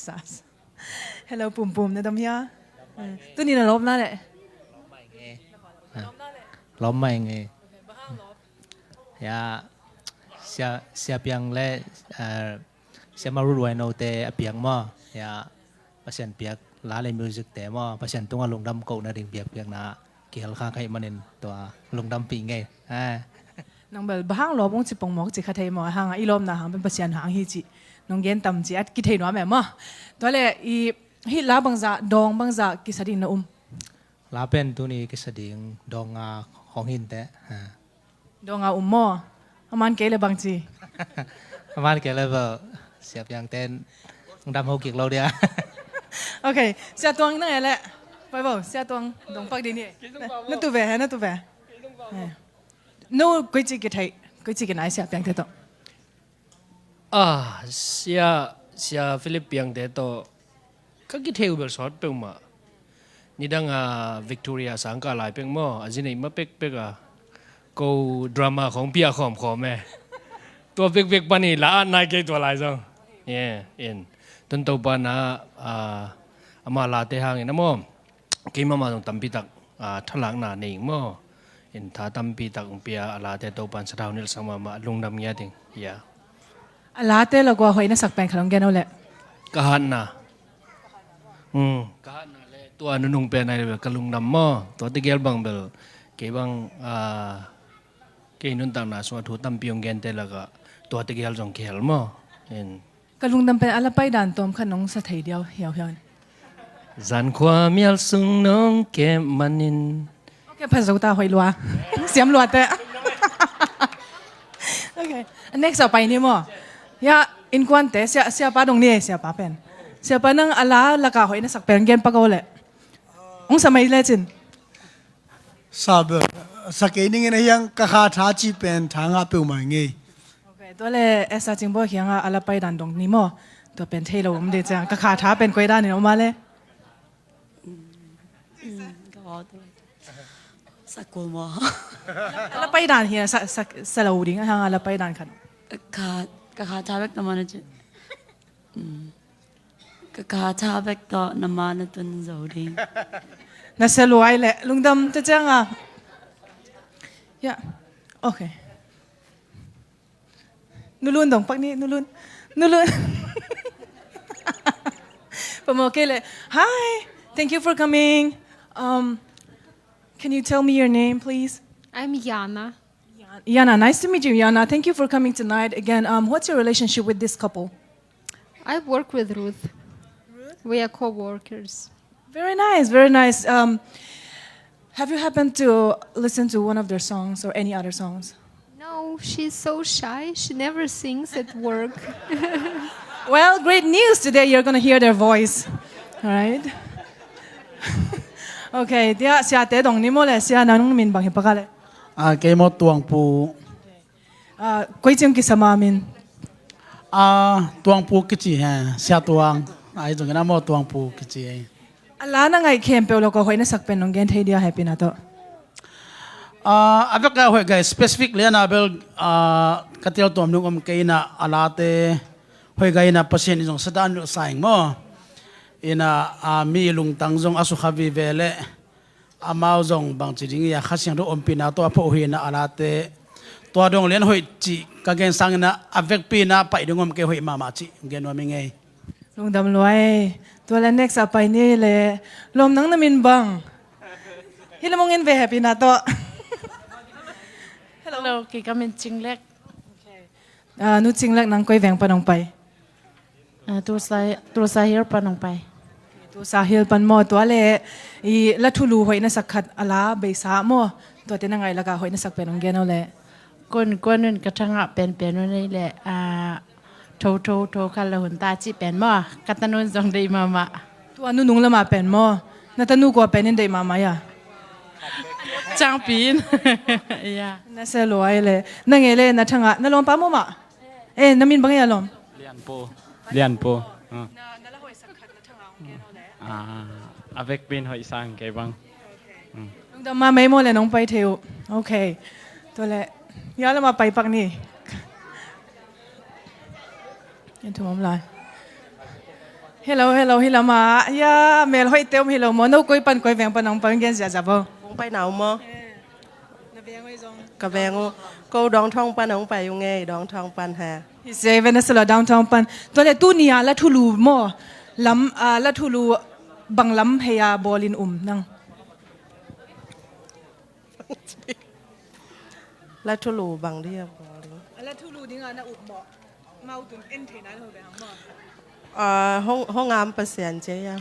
sas hello pum pum na dam ya tu ni na lop na le lom mai nghe ya sia piang le sia maru ruai no te piang mo ya pasien piak la le music te mo pasien tunga lung dam ko na ding piak na kel kha khai manin to lung dam pi nghe nang bel bahang lop ong chi pong mok chi kha thei mo hang I lom na hang ben pasian hang hi chi nong gen tam chi at ki thei no me mo to le I hi la bang za dong bang za ki sadin na la pen tu ni ki sading dong khong hin te dong mo aman ke le bang chi man ke level siap yang ten dam ho kik lo dia okay sia tuang na le pai bo sia tuang dong pak di ni na tu ve na tu ve no koi chi ki thei koi chi ki nai sia piang te to sia Philip yang te to ka ki theu bel sort pe ma ni dang Victoria sang ka lai peng mo ajini ma pek ko drama ของเปียขอมขอแม่ตัวเปกปานี่ละนายเกตัวหลายจังเอ็นต้นตัวปานะอามาลาเตหางนะมอเกมาตรงตัมปีตักทลังนาเองมอเอ็นถ้าตัมปีตักเปียลาเตตัวปันสราวนิลสังมาลุงดำเงี้ยติงลาเตละกว่าหอยนะสักแปงขนมแกนเอาแหละกะหันนะกะหันนะเลยตัวนุ่งเป็นอะไรแบบกะลุงดำมอตัวที่เกลบังเบลเกบังเกนุนต่างนาสวัสดิ์ตั้มพิองเกนเตละก็ตัวที่เกลจงเกลมอเห็นกะลุงดำเป็นอะไรไปด่านตอมขนมสะเทีเดียวเหี่ยวจันความยลสุงน้องเก็บมันินโอเคภาษาตาหอยลัวเสียมลัวแต่โอเค next ไปนี่มั้งยาอินควันเตเสียป้าตรงนี้เสียป้าเป็นเสียป้านั่งอะไรละกาหอยนั่งสักเป็นเกนปะก็เลยองสมัยเลจินซาเบสักนิดนึงยังกะขาท้าจีเป็นทางอาเปิลมาไงโอเคตัวเลยเอสจิงบ่เฮียงอะไรไปด่านตรงนี้มั้งตัวเป็นเทโลผมเดี๋ยวจะกะขาท้าเป็นกวยด้านนี่ออกมาเลยก็สักกูมั้งอะไรไปด่านเฮียสลาวดิ้งทางอะไรไปด่านขันกะขาท้าเบกน้ำมันจะกะขาท้าเบกต่อน้ำมันตุนโจดิ้งน่าสลวยแหละลุงดำจะจังอ่ะยะโอเคนูรุนดงปักนี่นูรุนผมโอเคเลย Hi thank you for coming can you tell me your name please I'm Yana. Yana nice to meet you Yana thank you for coming tonight again what's your relationship with this couple I work with Ruth. We are co-workers. Very nice have you happened to listen to one of their songs or any other songs No, she's so shy. She never sings at work. Well, great news today. You're going to hear their voice. All right? Okay. Dia sia te dong ni mo le sia na nung min bang hi pakale. เกมอตวงปูKoi chim ki sama min. ตวงปูกิจิฮะเสียตวงไอ้ตรงนั้นมอตวงปูกิจิAla na ngai khem pe lo ko hoi na sak pen nong gen thei dia happy na to. อาก็หอยไง specific เลยนะเบลกัตเตลตัวนุ่งเกยนะอาลาเตหอยไงนะเปอร์เซ็นต์จงสะดานสายมั้งอินะมีลุงตังจงอสุขวิเวเลอามาจงบางจริงๆอยากขัดเสียงดูอมปีนาตัวพอหินะอาลาเตตัวดงเลี้ยนหอยจีกางเกงสังนะอเวกปีนะไปดงอมเกยหอยมาจีเกนว่าไม่ไง Lung dam loi. To la next apai ni le lom nang na min bang. Hilamong en ve happy na to. Hello กี่ก็เป็นจริงเล็กNu ching lak nang koi veng pa nong pai. ตัวสายเฮลปนลงไป Tu sahil pan mo to le I la thulu hoi na sakhat ala be sa mo to te na ngai la ka hoi na sak pe nong gen au le. ก้นนั่นกระทั่งเป็นนู่นนี่แหละโทคันละหุ่นตาจีเป็นมั่วกัตนุนจงได้มา Tu anu nung la ma pen mo. Na tanu ko pen in dei mama ya. จ้างปีนNa se loi le. Na nge le na thanga na lom pa mo ma. Na min bang ya lom. เลียนปูNa la hoi sakhat na thanga ong gen au le. avec pin hoi sang cái băng Lung dam ma mai mo le nong pai theu. Okay. To le ya la ma pai pak ni. Yan thu mom lai. hello ma ya mel hoi tem hello mo no koi pan koi veng pan nong pan gen sia ja bo Ông bay nào mơ na veng hoi zong cả bèn câu đón thong pan ông bay ông nghe đón thong pan hà he say Venezuela downtown pan to le tu nia la thulu mo lam la thulu bang lam heya bolin nang là thua lù bằng đi la thulu dinga na up mo mau tun en theina ho be hang mo hong am pasien chế ya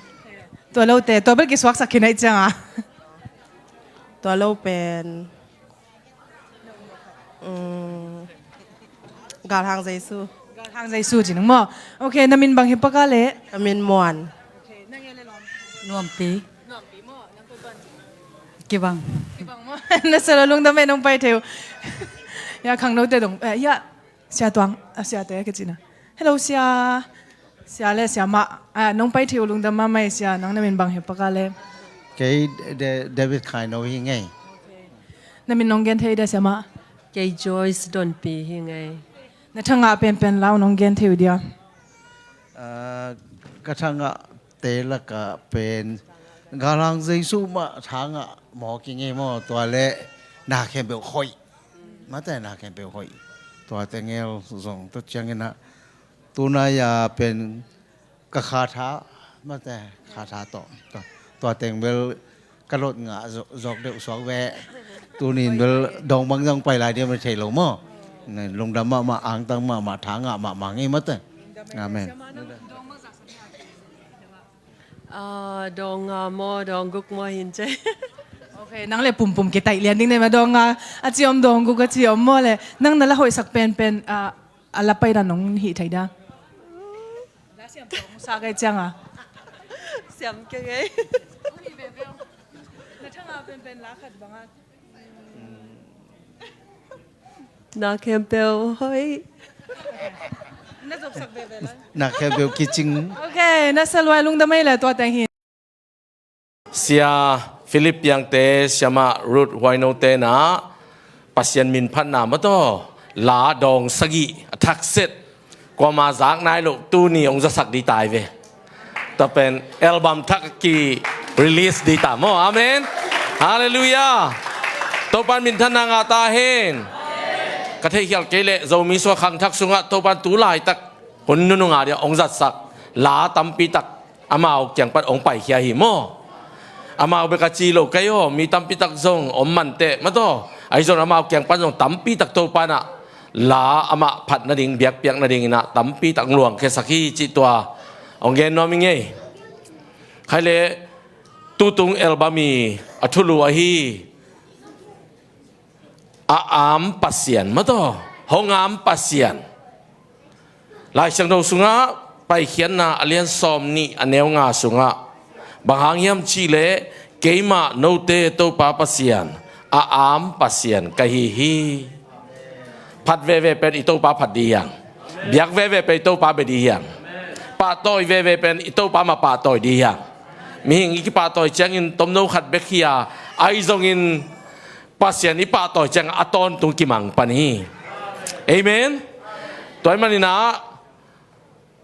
ตัวเราแต่ตัวเบิกกี่สวักสักแค่ไหนจังอ่ะ ตัวเราเป็นกาทางใจสู้ ทางใจสู้จริงมั้งโอเคนามินบางเฮปกาเล่ มินมวน นวมปีกี่บัง บางมั้งนั่นสระลุงทำไมน้องไปเที่ยวยาขังโน้ตเด็ดงยาเสียตัวเสียแต่ก็จริงนะฮัลโหลเสียเล่เสียมาน้องไปเที่ยวลุงทำมาไม่เสียน้องนามินบางเฮปกาเล่ cái David Khai nói như ngay นามินน้องเกนเที่ยวได้เสียมา กี่จอยส์ดอนปียังไง นั่นทั้งอาเป็นเล่าน้องเกนเที่ยวเดียว กระทั่งเตะละก็เป็นกำลังใจสู้มาทางหมอกินไงหมอตัวเละนาแคมเบลคอยมาแต่นาแคมเบลคอยตัวแต่เงี้ยส่งตัวจังเงี้ยนะตัวนายเป็นกระคาท้ามาแต่คาท้าต่อตัวแต่งเบลกระโดดงะจอกเดือดสองแวตัวนี้เบลดองบางยังไปหลายเดียวมันใช่หรือมั้งลงดำมาอ่างตังมาทางมางี้มาแต่อาเมน ดองมอดองกุกมอหินเจ โอเคนั่งเลยปุ่มๆกี่ไตเลียนดิ้งได้มาดองอาจิอมดองกูก็จิอมมอเลยนั่งนั่นละหอยสักเป็นอะไรไปด้านน้องหีไทยด้าแล้วเสียงดองสากไอจังอ่ะ เสียมเก๋ แล้วถ้าเราเป็นรักขัดบ้าง นาแคมเปลเฮ้ย น่าจบสักแบบแล้ว นักแค่เบลคิดจริง โอเคน่าสลวยลุงทำไมเลยตัวแต่งหิน เสียฟิลิปยังเตเสียมารูดไวโนเตนะปัสยันมินพันนามต่อลาดองสกีทักเซตกว่ามาจากนายลูกตู้นี่องจะสักดีตายเวแต่เป็นอัลบั้มทักกีรีลิสดีตามอาเมนฮาเลลูยาตัวปันมินทันนางาตาเฮนกระเทียลเกเลเรามีส่วนขังทักสุงะตัวปันตูลายตักคนนุ่งอาเดียองจัดสักลาตัมปีตักอามาเอาเกียงปัดองไปเขียหิโมอามาเอาเบกาจีโลกายโอมีตัมปีตักซงอมมันเตะมาโตไอซอนอามาเอาเกียงปัดซงตัมปีตักตัวปันอะลาอามาผัดนาดิงเบียกเปียกนาดิงนะตัมปีตักหลวงเคสักฮีจิตัวองเกนน้อมิงไงใครเลตูตุงเอลบามีอัทุลัวฮีอามปัสเซียนมาโตห้องอามปัสเซียนหลายเสียงเราสุงะไปเขียนนาอเลียนซอมนี่อันเนวงาสุงะบางหางยามชีเลเกมาโนเตโตปาปัสเซียนอามปัสเซียนกะฮีพัดเวเป็นอิโตปาพัดดีอย่างเบียกเวเป็นอิโตปาเบดีอย่างปาต้อยเวเป็นอิโตปามาปาต้อยดีอย่างมีหิงอีกปาต้อยเจงินต้มโนขัดเบคียไอซงอินปัสเซียนอีปาต้อยเจงอัตอนตุงกิมังปานีเอเมนตัวมันนี่นะ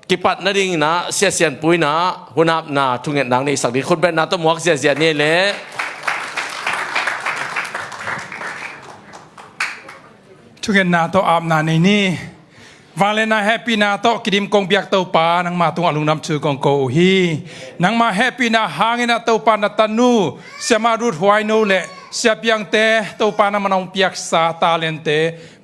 กิปัดนาดิ่งนะเสียเสียนปุยนะหัวหน้านาทุงเงินนางนี่สักดีคนเป็นนาต้องหมวกเสียนี่แหละทุกเงินนาต้องอาบนาในนี่วาเลนาแฮปปี้นาต้องกิดิมกงเบียกเต้าปานังมาตุงอลุงน้ำชื่อกงโกฮีนังมาแฮปปี้นาหางนาเต้าปานาตันูเสียมารูดหวยนูเละเสียเปียงเตเต้าปานังมันองเปียกซาตาเลนเต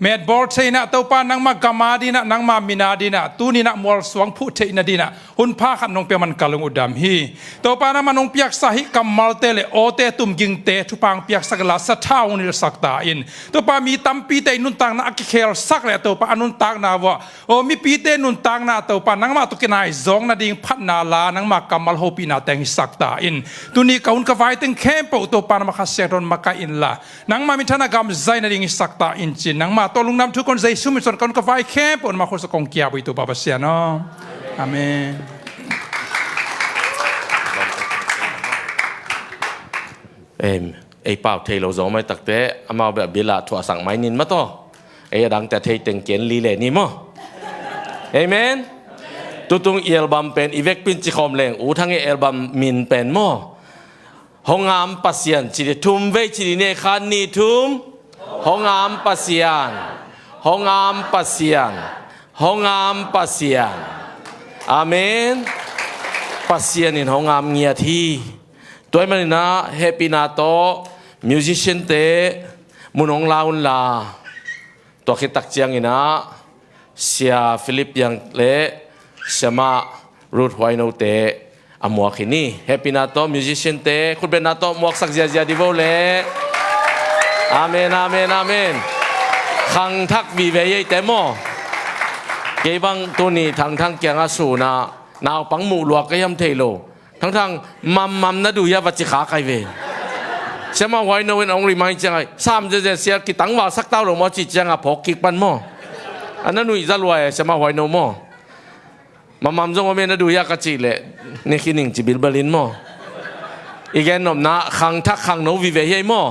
เมดบอลเชนะเต้าปานังมากามาดีนะนังมามินาดีนะตูนี่นะมอลสวงผู้เทนะดีนะหุ่นผ้าขันนองเปียมันกะลงอุดามฮีเต้าปานังมันองเปียกสาหิกัมมัลเตเลโอเตตุมกิงเตทุปังเปียกสักลาสัทธาอุนิลสักตาอินเต้าปามีตัมปีเตนุนตังนะอักเคลสักเลยเต้าปาอนุนตังนาวะโอมีปีเตนุนตังนะเต้าปานังมาตุกินายซองนาดิงพัดนาลานังมากัมมัลโฮปีนาแตงสักตาอินตุนี่กาอุนกะไฟตึงเข้มเปาเต้าปานังมาคัสเซรอนมาคาอินละนังมามิทนากรรมใจนาดิงสักตาอินจินนังมาตอลุงน้ำทุกคนใจซุ่มส่วนคนก็ไฟแค่ปนมาคนสกงเกียร์ไปตัวบาปเสียเนาะอาเมนไอ้เป่าเทเราสองไม่ตักแต่อามาแบบเบลาถั่วสั่งไม้นินมาต่อไอ้ดังแต่เทเต็งเกนลีเลนี่มั้งเอเมน ตัวตุงอัลบั้มเป็นอีเวกปินจิคอมเลงอูทั้งอัลบั้มมินเป็นหม้อห้องงามปัสยันจิตทุ่มเวจิตเนขันนีทุ่มห้องงามปัสยันห้องงามปัสยันห้องงามปัสยันอาเมนปัสยันในห้องงามเงียทีตัวมันนะเฮปินาโตมิวสิชันเตมุนองลาอุนลาตัวคิดตักเจียงอินะเสียฟิลิปยังเละเสียมารูทไวโนเตอมัวขินี่เฮปินาโตมิวสิชันเตคุณเป็นนาโตมวกสักเจียดิโวเละอาเมนอาเมนอาเมนขังทักวีเวย์เตมอเก็บังตัวนี้ทั้งเกียงอาสูนะนาวปังหมู่หลวกก็ยำเทโลทั้งมัมนะดูยาวัจิขาไกเวเชื่อมาไว้โนเวนองรีมายจังไงซ้ำจะเสียกิตังว่าสักเต้าหลงมาจิจังอ่ะพอกิกปันมออันนั้นหนุ่ยจะรวยเชื่อมาไว้โนมอมัมจงว่าเมนะดูยากระจิเลยนี่คิดหนึ่งจิบิลเบลินมออีกแกนนมนะขังทักขังโนวิเวเฮมอ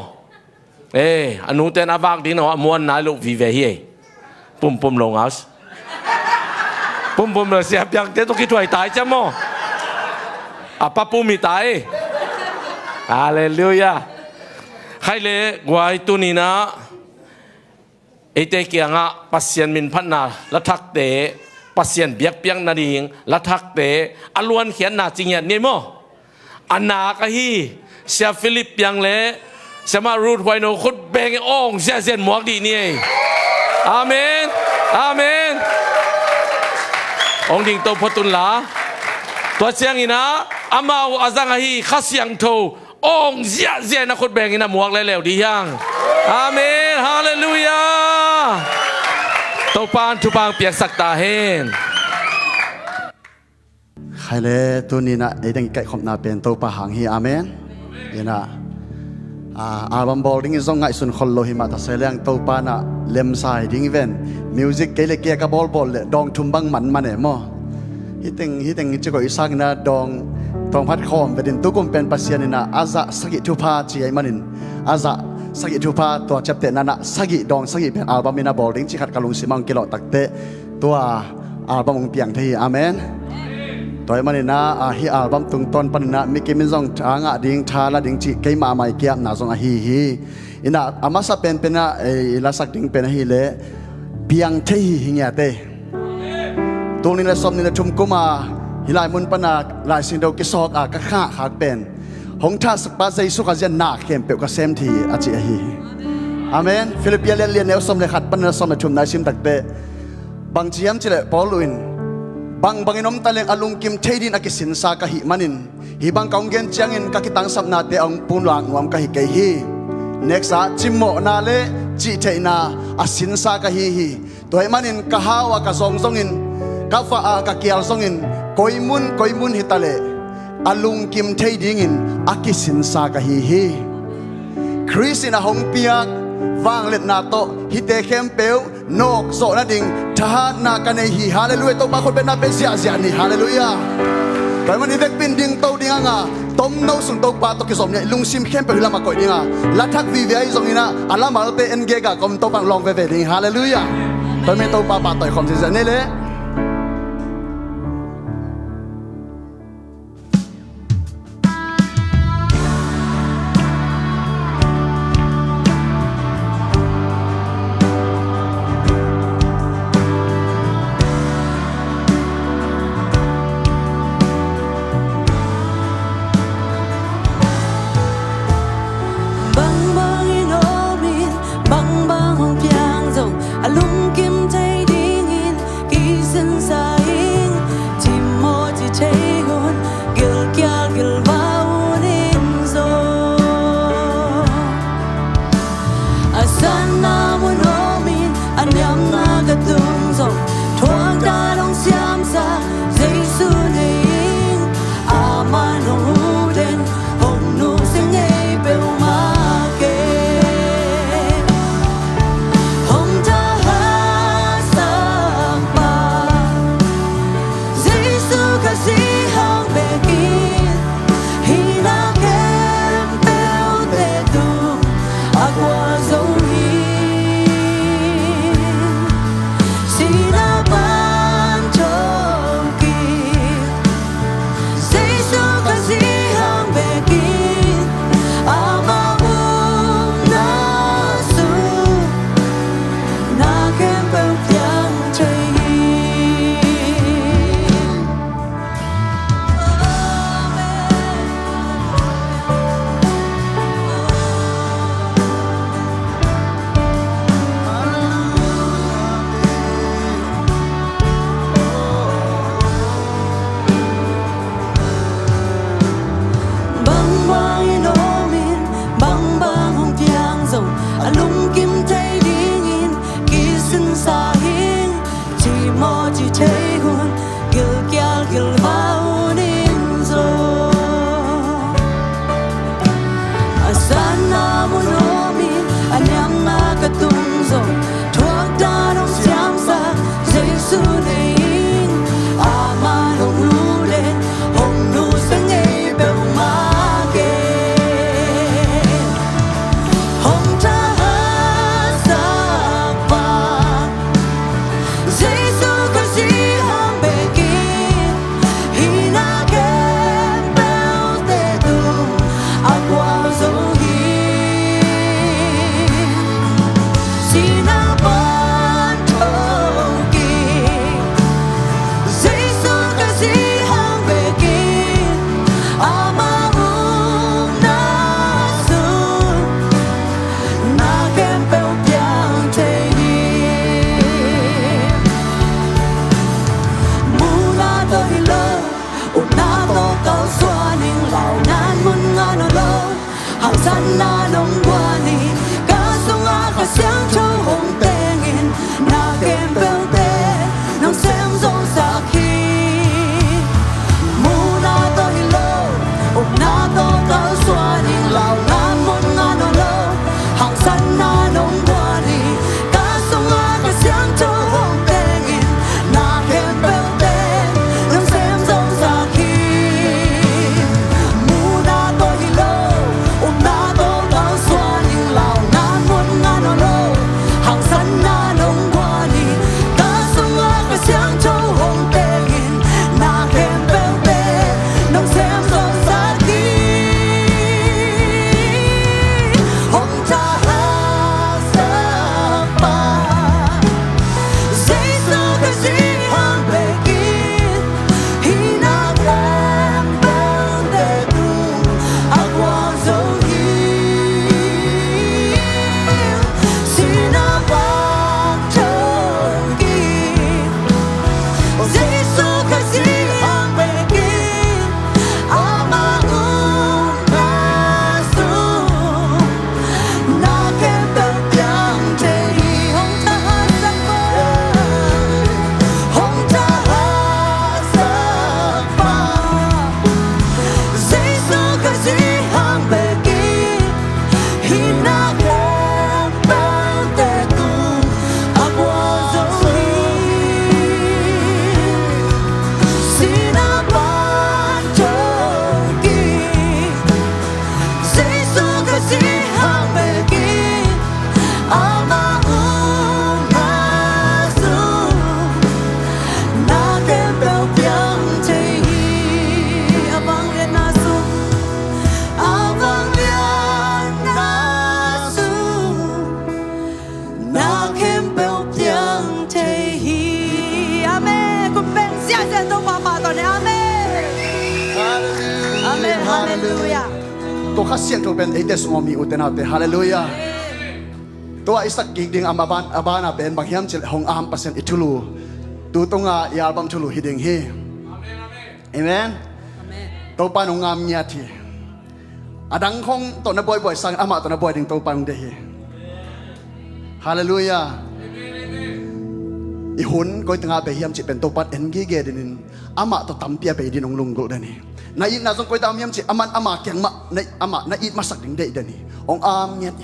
อนุเตนอาบากดีนะมวนนายลูกวิเวเฮปุ่มลงเอาปุ่มเลยเสียบยังเจ้าตุกิถวยตายจ้ะมอapa pun mitai, haleluya. Hai le guai tu ni na, ite kianga pasien min panna lathak te pasien biak piang nading lathak te aluan khian na jingyan ni mo, anna kahi sia Philip piang le, sama Ruth wai no khut beng ong sia zen muak di ni, amen, amen. Ong ding to potun la. ตัวเสียงอีนะอามาอาจังฮีข้าเสียงโทองเสียนะคนแบ่งอีนะหมวกแล้วดียังอาเมนฮาเลลูยาตัวปานทุปางเปียกสักตาเฮนใครเลยตัวนี้นะไอ้ดังไก่ขอบนาเป็นตัวปะหางฮีอาเมนนี่นะอัลบั้มบอลดิ้งส่งไงสุนคนโลหิมาตัดเสียงตัวปานะเล่มสายดิ้งเวนมิวสิกเกลเกียกับบอลเลยดองทุ่มบังมันเอ๋มอฮิตังจะก็อีสักนะดองพัดคอมไปดินตุกุมเป็นปัสยานินะอาซาสกิทุพาจีไอมันินอาซาสกิทุพาตัวจับเตนันนะสกิเป็นอัลบั้มมินาบอลดิ้งจิขัดกะลุงสิมังกิโลตักเตตัวอัลบั้มเปียงที่อาเมนตัวมันนี่นะฮีอัลบั้มตุงต้นปันนะมิกิมิซองทางะดิ้งทาละดิ้งจีเกยมาไม่เกี่ยมนาซองฮีอินะอามาซาเป็นนะลาสักดิ้งเป็นฮีเล่เปียงที่หิงเงเตตัวนี้ละสมนี่ละชุมกุมาฮิลายมุนปนาลายสินโดกิสอกกะข้าขาดเป็นหงท่าสักปาใจสุขเจนนาเข้มเปียวกะเซมทีอาจิฮีอาเมนฟิลิปเปียเลียนเนลสมเลยขัดปนละสมละชุมนายชิมตักเตบางเจียมจิเลปอลุนบางอินอมตะเลงอลุงกิมเทดินอากิสินสากะหิมันินฮิบังกองเกนเจียงอินกะกิตังสับนาเตองปูนหลังวมกะหิเกฮีเน็กซ์จิมโมนาเลจิเทนาอาสินสากะฮีตัวมันอินกะฮาวะกะซองอินกาฟ้ากะเกียลซองอินกอยมุนฮิตาเลอลุงกิมเทดิงอินอากิสินสากะฮีคริสตินาฮงเปียกวางเล็ดนาโตฮิเตเข้มเปียวนกโซนาดิงทหารนากันในฮีฮาเลลูยาตัวบางคนเป็นนาเป็นเสียนี่ฮาเลลูยาแต่มันนี่เด็กปินดิงโตดิงอ่ะต้มโนสุนโตปาตกิสมเนี่ยลุงซิมเข้มเปียวละมาก่อยดิงอ่ะลัทธักวีเวียซองอินะอัลลามาเตเอ็นเกกะกอมโตปังลองเวเวดิงฮาเลลูยาแต่ไม่โตปาต่อยคอมเสียนี่เลยBang bang hong piang zong alung kim tay ding in ki na nong guani ka sunga ka siang cho hong tengin na kem bel te nong sem zong sa khi mu na to hilo uk na to tal xua ding lao na mon na no lo hang san na nong guani ka sunga ka siang cho hong tengin na kem bel te nong sem zong sa khi mu na to hilo uk na to tal xua ding lao na mon na no lo hang san na nong guani ka sunga ka siang cho hong tengin na kem bel te nong sem zong sa khi hong cha ha sa pa say so ka si hang begin hina kem bel te tu agwa zo hi sina pa chogi say so ka si hang begin ama na su na kem bel yang te hi hong cha ha sa pa hong cha ha sa pa say so ka si hang begin hina kem bel te tu agwa zo hi sina pa chogi say so ka si hang begin ama na su na kem bel yang te hi abang le na su abang lian na su na kem bel yang te hi amen kun ben sia sia to pa pa to ne amen amen hallelujah to khasian to ben ate somi utenate hallelujah to isak ging abana ben baghiam chil hong am pasen itulu tu tonga ya album tulu hiding he amen to panong ngam nya thi adang khong to na boy sang ama to na boy ding to pang de he hallelujah i hun ko tanga be hiam chi pen to pat en gi ge din ama to tampia be din ong lung gol dani na in na song ko tam hiam chi aman ama kyang ma na ama na it masak ding dei dani ong am nyet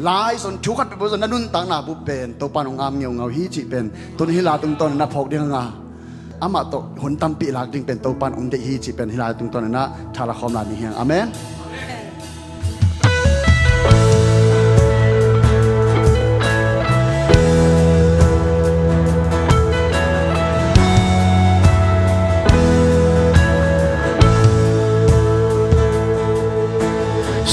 lai son chu khat pe bo na nun tang na bu pen to panong am nyau ngau hi chi pen tun hi la tung ton na phok ding nga ama to hun tampi lak ding pen to pan ong dei hi chi pen hi la tung ton na thala khom la ni hiang amen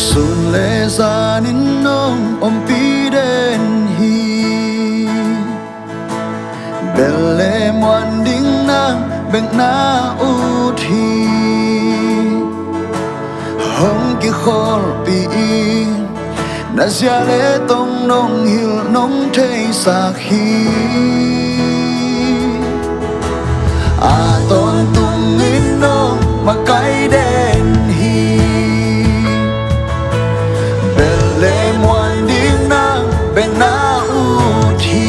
sun le zanin nong om pi den hi belle moan ding na beng na u thi hong ki khol pi na sia le tong nong hil nong thei sa khi a ton tung in nong ma kai den hi belle moan ding na beng na u thi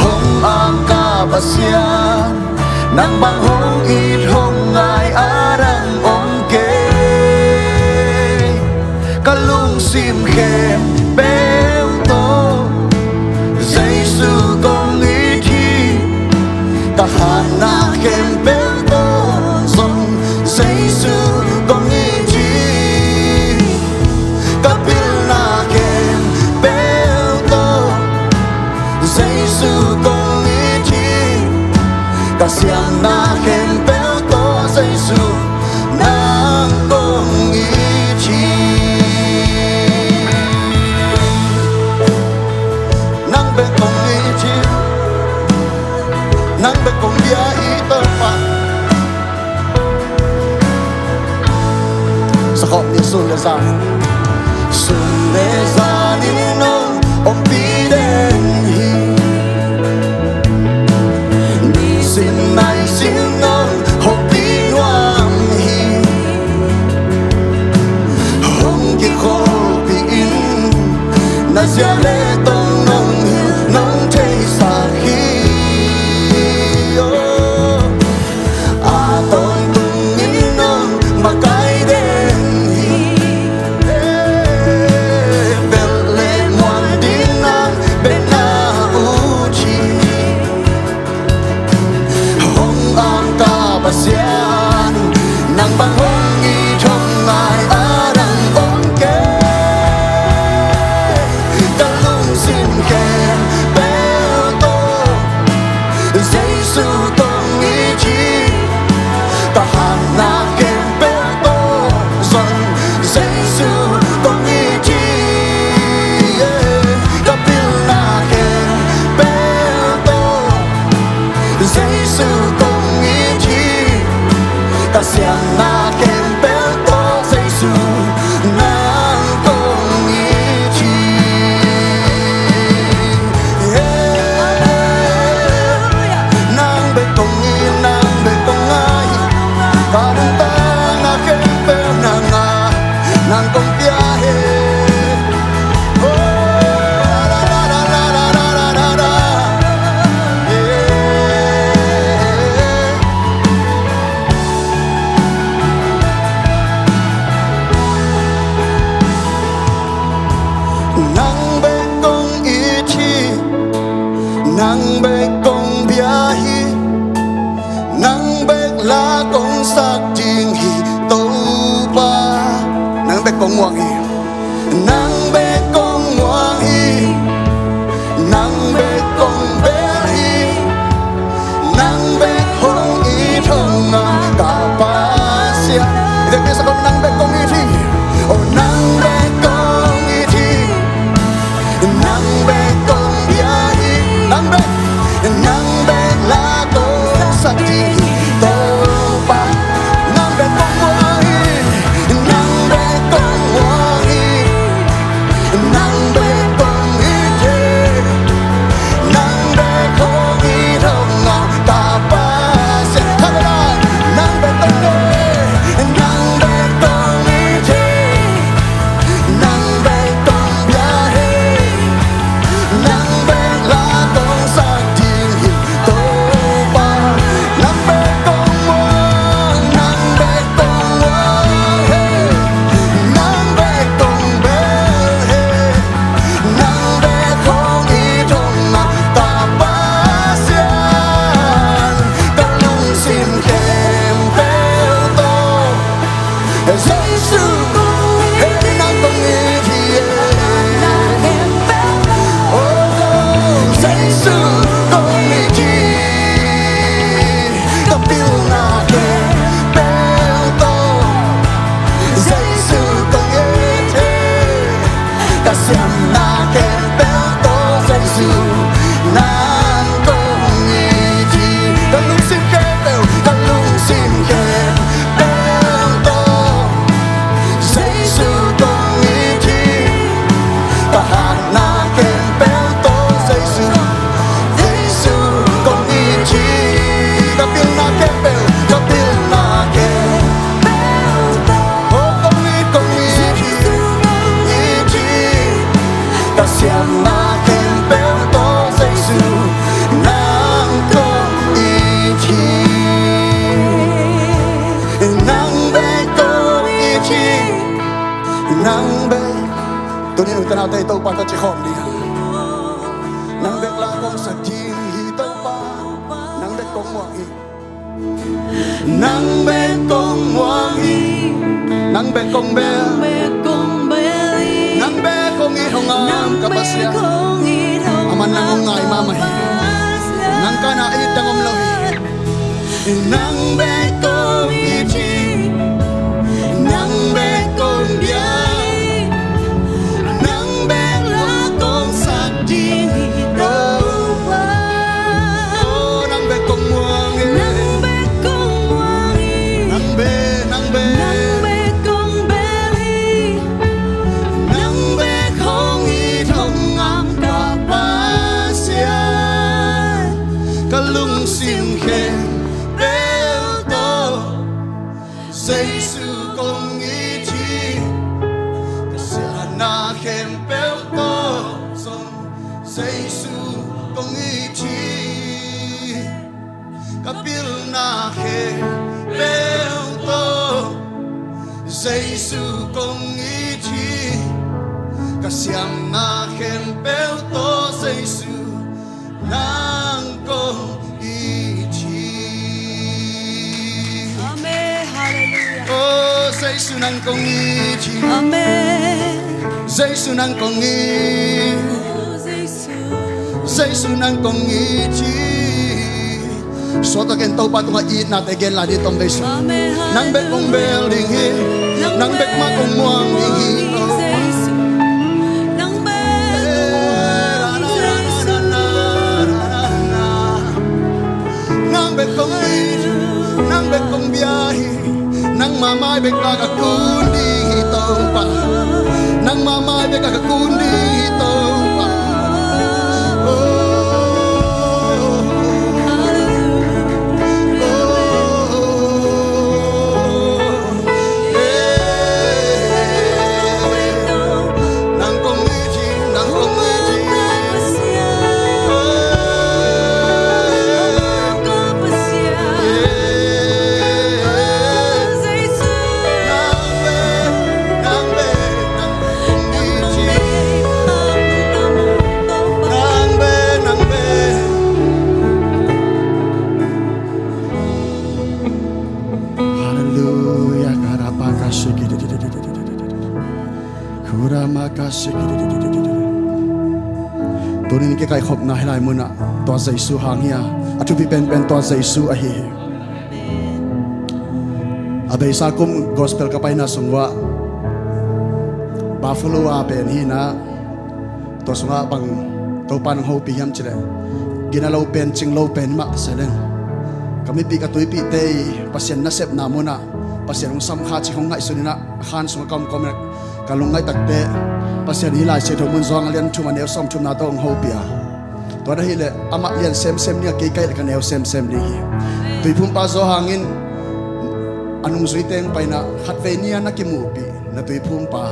hong am ka pasian nang bang hong it hong ngai arang ong ke kalung sim khem bel to Giêsu con ý thi ta han na khem bel to song Giêsu con ý thi ta bil na khem bel to Giêsu con ý thi ta siang na khem bel to Giêsu nang con ý thi nang be con ý thi nang be con dia i tơ pa sa khom ni sun le sa ni nong om pi den hi ni sin nai sin nong hop pi nuam hi pasian nang banghong itong ay arang ongke kalung sin ken bel to Giêsu tong ichi tahan na ken bel to son Giêsu tong ichi kapil na ken bel to Giêsu tong ichi kasiang na ken bel to Giêsu nang tong ichi nang be tong i nang be tong ai parang ta na ken bel na nga nang tong piahe nang be kong ichi nang be kong biyahe nang be la kong sak jing hi to pa nang be kong wang hi nang be kong wang hi nang be kong bel hi nang be hong i thong ka pa sia ida kesa kong nang be kong ichi oh nang be kong ichi nang be kong biyahe nang be la kong sak jing hi to pa nang be kong wang hi nang be kong wang hi nang be kong ichi nang be kong i thong ka pa sia nang be kong nang be kong ichi nang be kong biyahe nang be la kong sak jing hi to pa nang be kong wang nang be kong wang hey nang be kong bel hey nang be kong i thong ta pa sian kalung sin kem bel to Giêsu hey nang kong i thi oh Giêsu kong i thi kapil na ken bel to Giêsu kong i thi kasiam na ken bel to Giêsu nang kong i thi kalung sin ken bel to Giêsu kong i thi tahan na ken bel to Giêsu kong i thi kapil na ken bel oh kong i thi kasiam na ken bel to Giêsu nang kong i thi nang be kong i thi nang be tôi đi từ nào tây tàu pa ta chỉ khom đi nang be la kong sak jing hi tàu pa nang be kong wang hi nang be kong wang hi nang be kong bel nang be kong i hong am ka pasya aman nang ngai mama hi nang kana i tangom lo hi nang be kong i chi nang be kong bia nang be la kong sak jing hi to pa oh nang be kong wang hi nang be nang be nang be kong bel hi nang be kong i thong ka pa sia kalung sin khen bel to Giêsu kong i thi kasian na khen bel to son Giêsu kong i thi kapil na khen bel to Giêsu kong i thi kasiam na khen bel to Giêsu nang kong i thi Giêsu nang công y chi Amen. Giêsu nang công y Giêsu nang công y chi so ta ken tàu pa tunga i na te gen la di tom besu nang bet kong bel ding hi nang bet ma kong muang ding hi nang bet kong i nang bet kong biyahi nang mamay bet ka kundi hi tàu pa nang mamay bet ka kundi hi tàu paตัวนี้ก็ใครขบนาให้ลายมือนะตัวใจสู้หางเฮียอาทุพิเป็นตัวใจสู้อะเฮียอาเบสากุมกอสเปลกับไปนะสงวะบาฟโลอาเป็นฮีนะตัวสงวะบังตัวปันหูปียมเจริญกินเราเป็นจิงเราเป็นมากเสด็จก็ไม่ปีกตุยปีเตยปัสยันนัสเซบนามุนะปัสยันของสัมขาจิของไงสุนินะขานสงกรมกรมการลงไงตักเตะปัสยันฮิลายเชตมุนซองเลียนชุมันเอลซอมชุมนาตองหูปียตัวนั้นฮิเลอามาเลียนเซมเนี่ยเกี่ยกันเอลเซมนี่ตุยพุ่มปาโซหางินอันนุ่งสุยเตงไปนะขัดเวเนียนักกิมูปีนะตุยพุ่มปา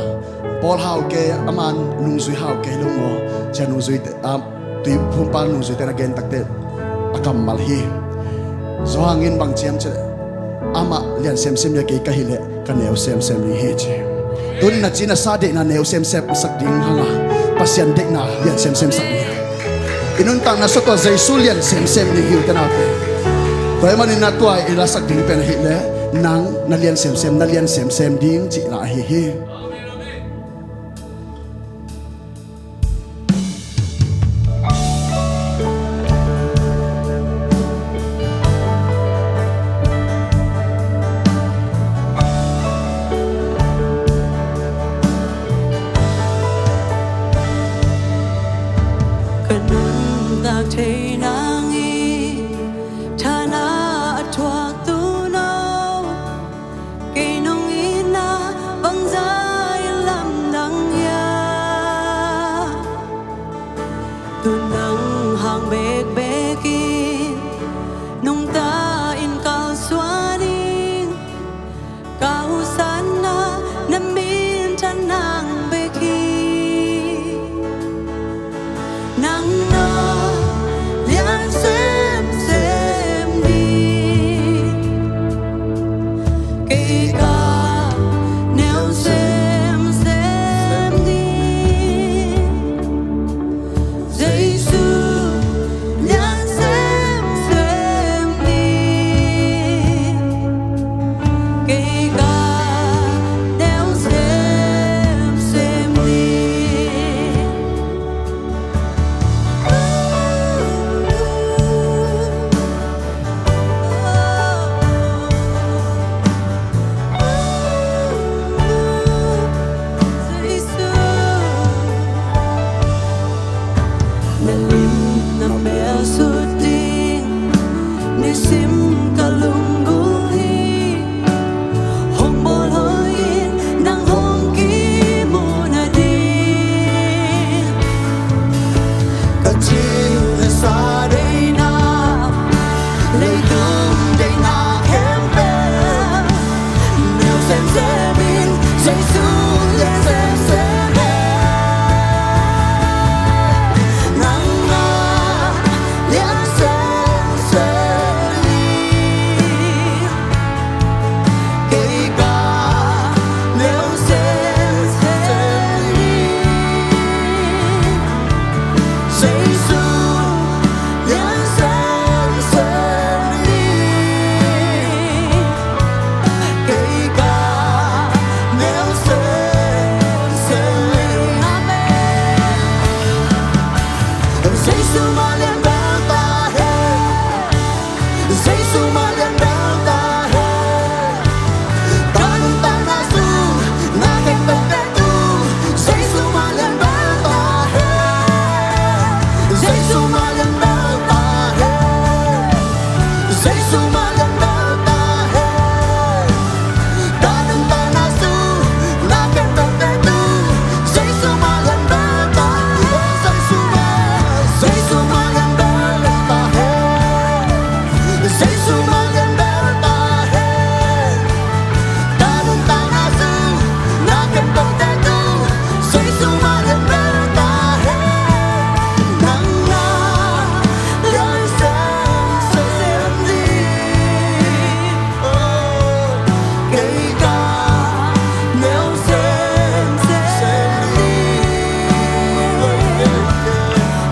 บอลฮาวเกะอามันนุ่งสุยฮาวเกะลงโอจะนุ่งสุยเตตุยพุ่มปานุ่งสุยเตงนักเกนตักเตะอากำมัลฮีโซหางินบางเจียมเจอามาเลียนเซมเนี่ยเกี่ยกันฮิเลกันเอลเซมนี่เฮเจตุนนัดจีน่าซาเดน่าเนลเซมสักดิ่งฮังอ่ะปัสยันเด็กน่าเลียนเซมสักเนี่ยอินุนตังน่าสตัวใจสู้เลียนเซมนี่หิวกันเอาไปตัวมันนี่น่าตัวอิลาสักดิ่งเป็นหิเลนังน่าเลียนเซมน่าเลียนเซมดิ่งจีน่าฮิ Hãy subscribe cho kênh Ghiền Mì Gõ để không bỏ lỡ Giêsu mà liền béo ta hết ta nung ta na su na kem bèo tê tu Giêsu mà liền béo ta hết Giêsu mà liền béo ta hết Giêsu mà liền béo ta hết ta nung ta na su na kem bèo tê tu Giêsu mà liền béo ta hết Giêsu mà liền béo ta hết Giêsu mà liền béo ta hết ta nung ta na su na kem bèo tê tu Giêsu mà liền béo ta hết nắng na lời xem đi kể cả nếu xem đi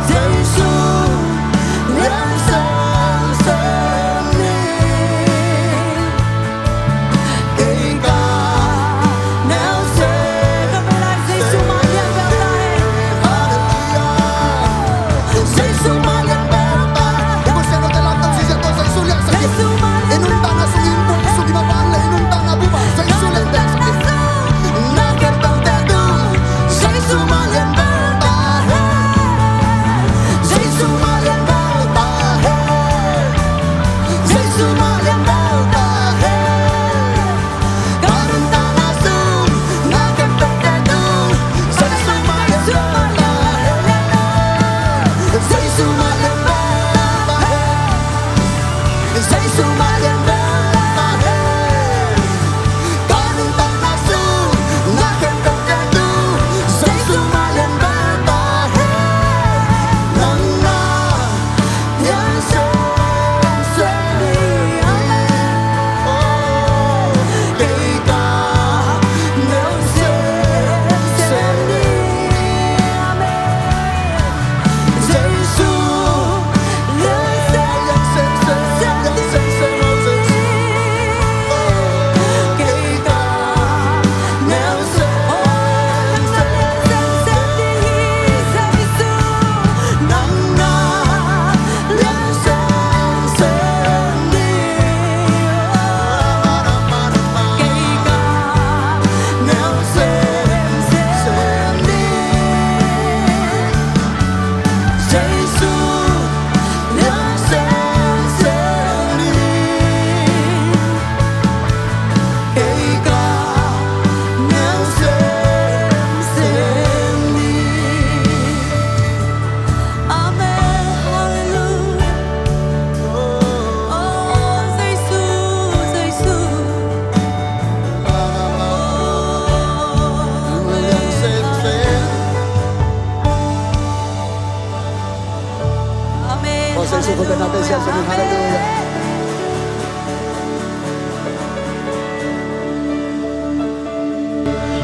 Giêsu liền xem đi kể cả nếu xem Giêsu mà liền béo ta hết Giêsu mà liền béo ta y con se no te la conciencia todo Giêsu liền sa inunda na su impu su di mabala inunda na buba Giêsu liền béo sa na kem béo tê tu Giêsu mà liền béo ta hết Giêsu mà liền béo ta hết Giêsu mà liền béo ta hết ta nung ta na su na kem béo tê tu Giêsu mà liền béo ta hết Giêsu mà liền béo ta hết Giêsu mà liền béo ta hết ta nung ta na su na kem béo tê tu Giêsu mà liền béo ta hết nắng na liền xem đi kể cả nếu xem đi Giêsu liền xem kể cả nếu nắng na liền xem đi kể cả nếu xem đi Giêsu liền xem đi kể cả nếu xem đi Amen Hallelujah Oh Giêsu Giêsu liền xem Amen Oh, Giêsu con bên natin siya sa inyo. Hallelujah.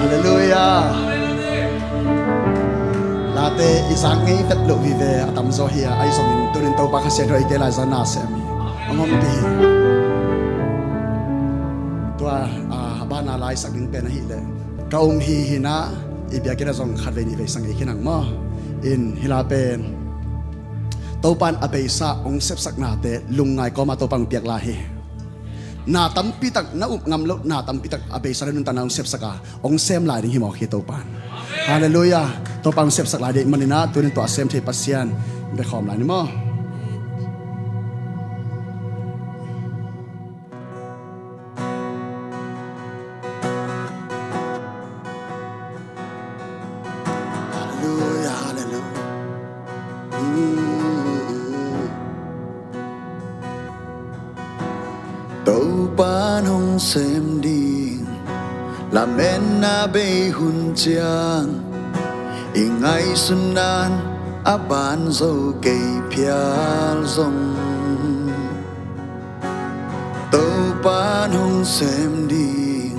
Hallelujah. Late isang ngay tatlo vive at amzo hiya ay songin tunin tau pa kasi do ikela sana semi. Amampi. Tua bana lai saking penahile. Kaum hi hina ibiakina song khadveni ve sang ikinang mo in hilapen topan apesa ong sepsak nate lungay ko matopang piak lahi na tampitak na ngamlo na tampitak apesa nun tanang sepsaka ong sem lai ding himo topan hallelujah topang sepsak lai ding manina tunin to asem the pasian be khom lai ni mo hallelujah hallelujah Ban hong xem đi là men na bê hun chiang y ngay xuân nan a ban dâu cây pial rong tàu ban hong xem đi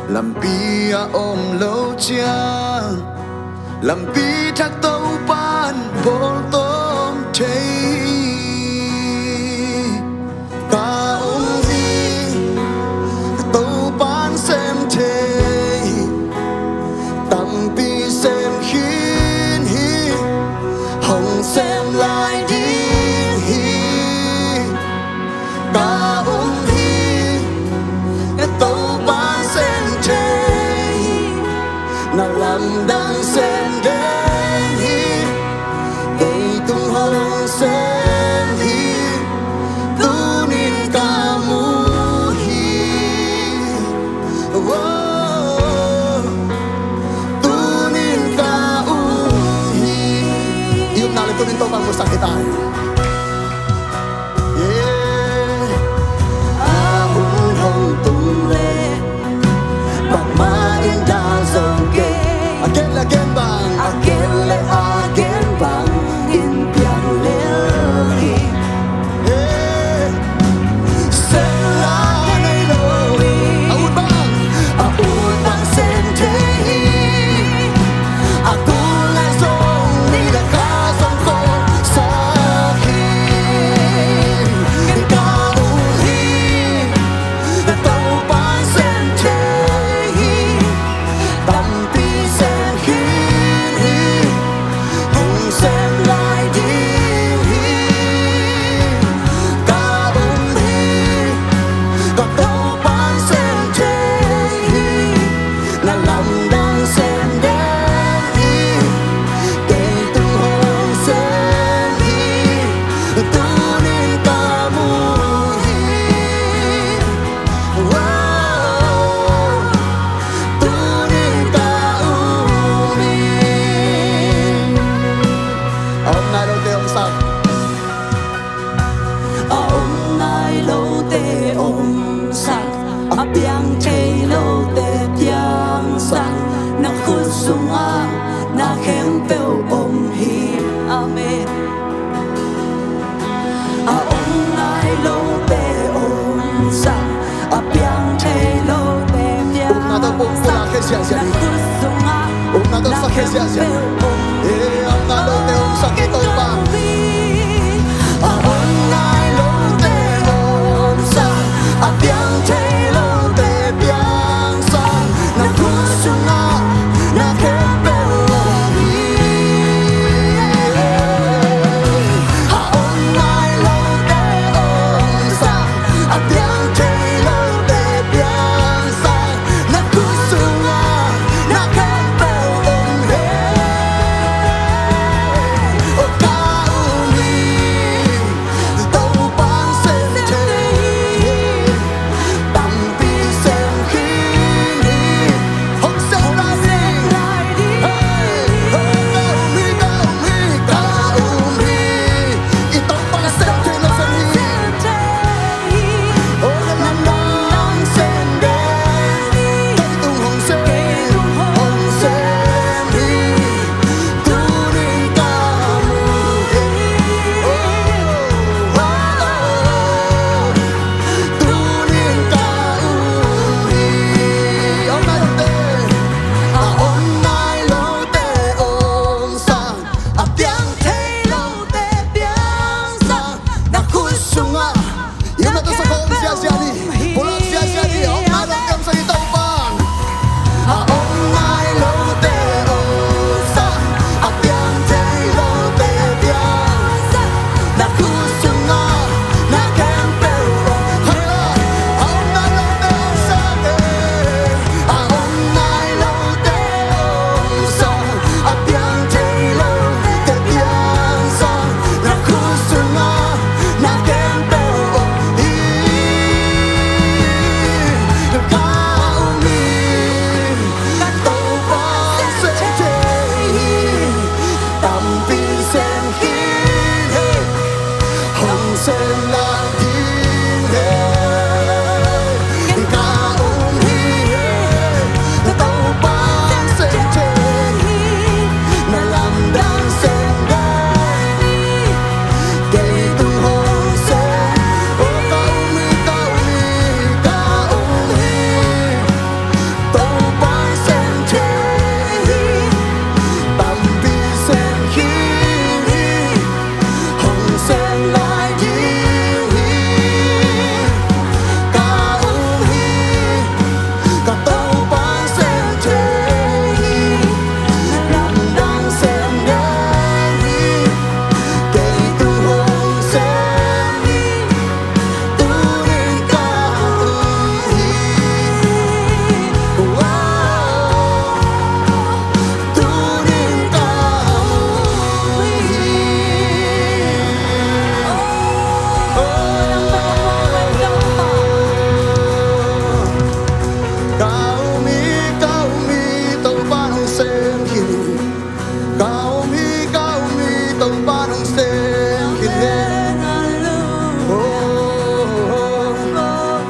làm pi a ôm lâu chiang làm pi thác tàu ban bol tôm thấy kamu hi tunin ka uhi ium nale tunin to pang mustak kita ahun hong tung le pamain da zoge again bang again bang in piang le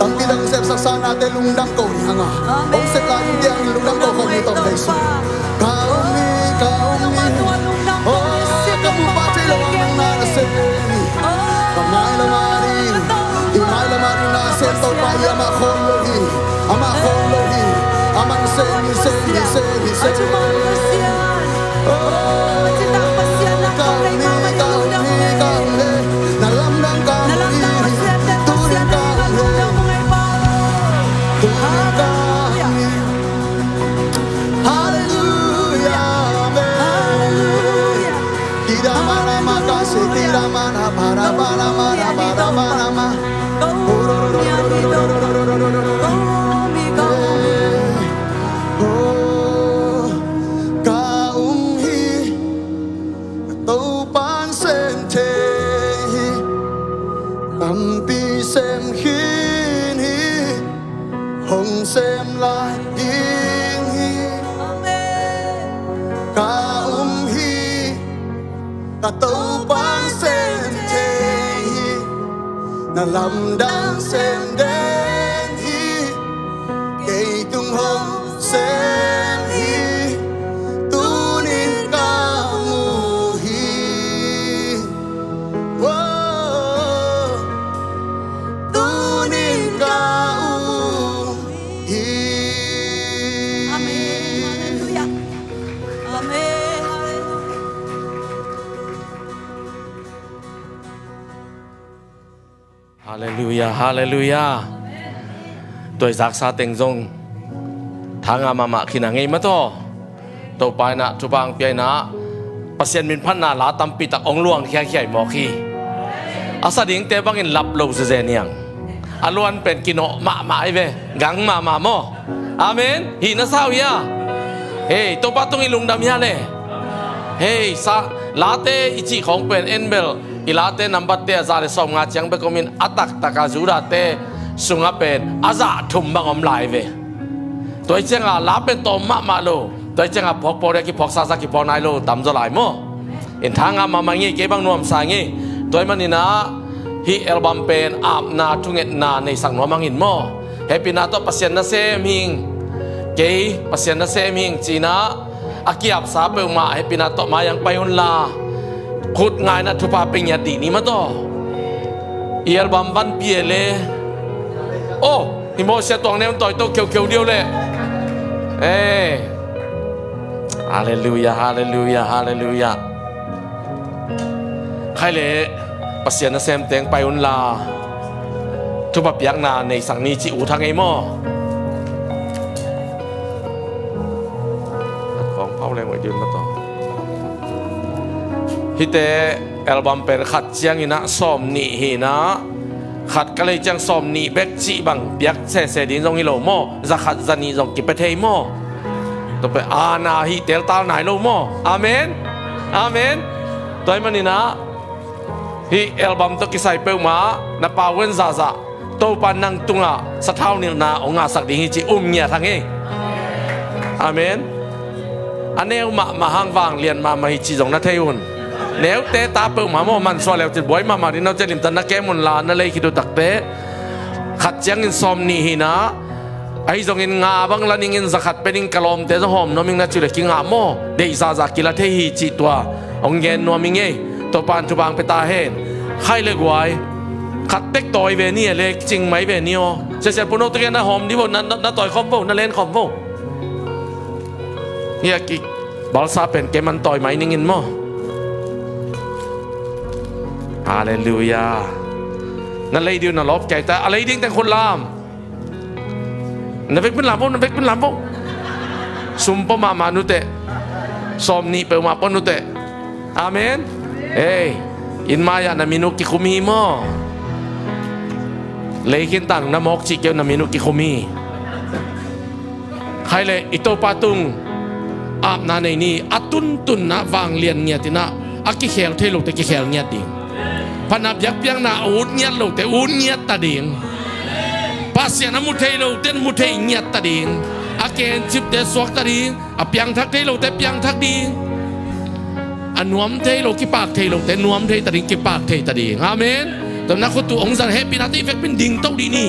Tampi dang sep saksa natin lungdang ko ni hanga. Om sep la yung diang lungdang ko kong itong daisu. Kaumi, oh, kamu pati lawang nang narasemi. Kamay lamari, imay lamari na sento pa ama kholohi, amang semi. Xem lại điên hi ca hi ca tâu bán xem thế hi na làm đang xem đến hi cây tung hồng xem hi tu nín ca mù hi tu nín ca Hallelujah, hallelujah. Tôi giác sa tiếng rong thang mama khina ngay mà to. Tôi phải na chụp băng piai na. Pasien min phan na lá tam pi tak ong luang khai khai mo khi. Asa ding te bangin lap lo se niang. Aluan pen kino ma ve gang ma mo. Amen. Hi na sao ya. Hey, tôi bắt tung ilung dam ya le. Hey, sa late ichi khong pen enbel. Ilate number te azare som nga chang be komin atak takazura te sunga pen aza thum bang om lai ve toi chenga la pen to ma lo toi chenga phok pore ki phok sa ki ponai lo tam zo lai mo in thanga ma mangi ke bang nuam sa ngi toi manina hi album pen ap na tunget na nei sang no mangin mo happy na to pasien na sem hing ke pasien na sem hing china akiap sa pe ma happy na to ma yang payun la khut ngai na thupa ping ya di ni ma to iel bam ban pie le o hi mo se tong nem toi to keu dio le hallelujah hallelujah hallelujah khai le pasien na sem teng pai un la thupa piak na nei sang ni chi u thang ei moของเผาแรงไว้เดือนมาต่อฮิเตอัลบั้มเป็นขัดเจียงอินะสมนีฮีนะขัดก็เลยจังสมนีเบกจีบังเบียกเสดินตรงฮิโลโมจะขัดจะนีตรงกิปเทโมตัวไปอาณาฮิเตลตาไหนโลโมอาเมนอาเมนตัวมันนี่นะฮิอัลบั้มตัวกิใส่เปลมานาปาเวนซาซาตัวปันนังตุงะสะเท่านี่นะองอาสักดิฮิจิเงียทั้งเองอาเมนอันนี้มาห้างวางเรียนมาฮิจิตรงนัทเทยุนnếu té ta bự mà man xoa leo thì bói mà đi nó chơi niệm tân nó kém một là nó lấy khi đồ đặc tế khát chẳng in som ni hi na ai dòng in ngà băng là in zakat bên in kalom té hòm nó mình là chịu được kinh ngà mò để ra ra kia là thế hi chỉ tua ông gen nó mình nghe tổ ban chụp băng ta hết hay lệ quái khát tết tỏi về nia lệ chinh máy về nia sẽ phụ nô tụi nó hòm đi bộ nó tỏi không vô nó lên không vô nia kí bảo sa bên cáiมันtỏi máy nín mòฮาเลลูยานั่นเลยดิวน่ะลบใจแต่อะไรดิ้งแต่คนลามนั่นเป็นลามพวกนั่นเป็นลามพวกสุมปมานุเตะสมนีเปิดมาปนุเตะอาเมนเอ้ยอินมายานามินุกิคุมีมอเลยกินตังน้ำมกจิเกียวนามินุกิคุมีใครเลยอิโตปาตุงอาบนาในนี้อัตุนตุนนะวางเลียนเงียตินะอากิเขลเทลุแต่กิเขลเงียติงพนับยักเปียงนาอูดเงียลูแต่อูดเงียตาดิงภาษาหน้ามุเทลูแต่มุเทเงียตาดิงอาเกนจิบแต่สวกตาดิงอาเปียงทักเทลูแต่เปียงทักดิงอันนวมเทลูกิปากเทลูแต่นวมเทตาดิงกิปากเทตาดิงอาเมนแต่นักขุดตัวองค์สันเฮปินาตีเฟกเป็นดิ่งเต้าดีนี่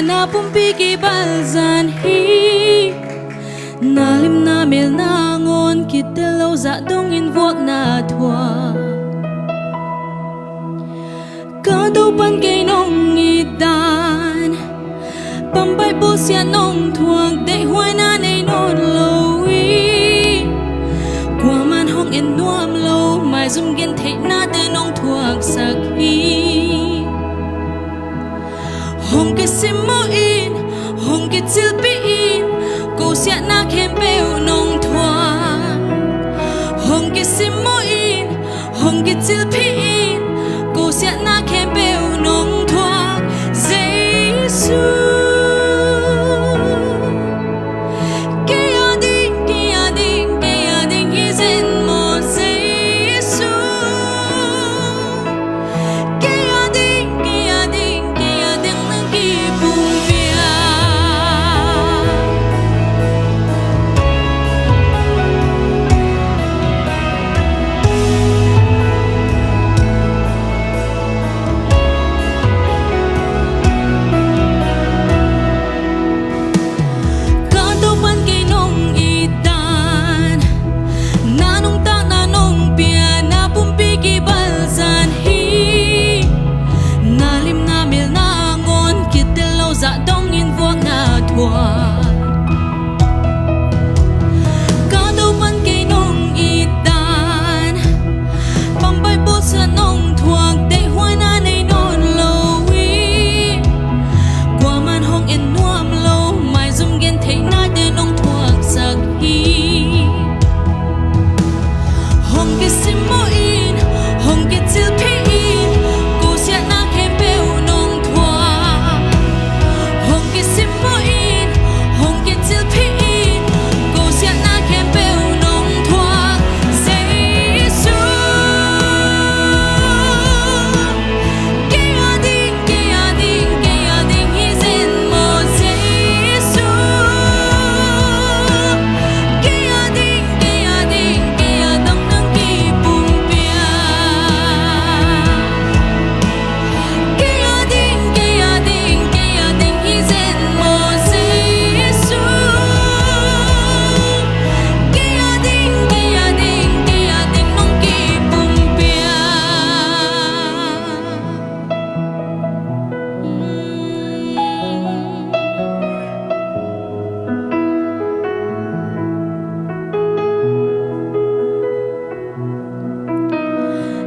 na pumpiki balzan hi na lim na mel na ngon kitelo za dong in vot na thua ka đâu ban cây nông nghi đàn băm bay bố xia nông thuộc để hoài na này nốt lâu ý qua man hong in nuam lâu mai zum gen thấy na để nông thuộc sắc hi hong ke sim mo in hong ke til pi in cô xia na khem beo nông thuộc hong ke sim mo in hong ke til pi in cô sẽ na khem beo nông thoa Giêsu kia đinh hi zen mo Giêsu kia đinh nang ki bung bia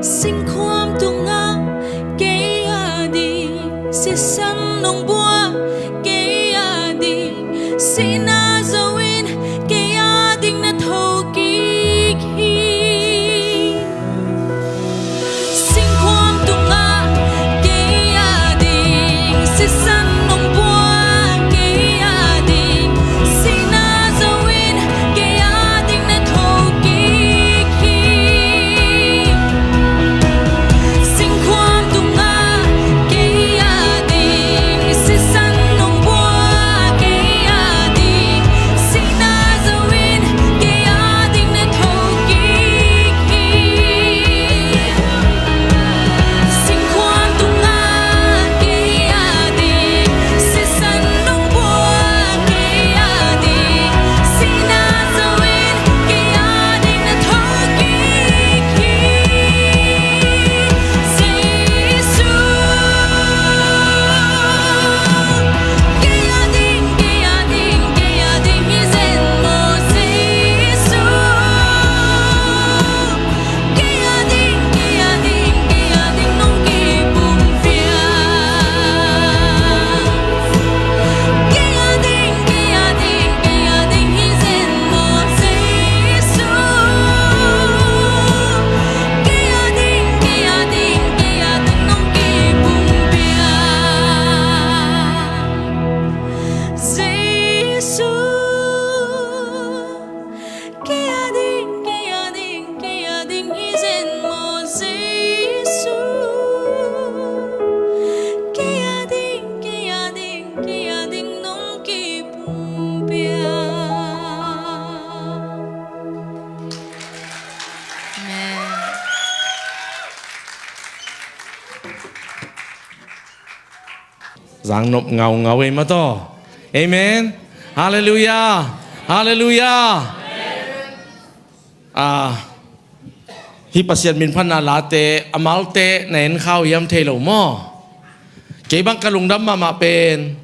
sinh khoam tung nga ke adi si san nong bua ke adi si na zawin ke ading na thau ki khi sinh khoam tung nga ke adi si san nong bua ke adi si na zawin ke ading na thau ki khi sinh khoam tung nga ke adi si san nong bua ke adi giang nộp ngầu ngầu ấy mà to amen hallelujah hallelujah hi pasien min phan na la te amal te nen khao yam the lo mo ke bang kalung dam ma pen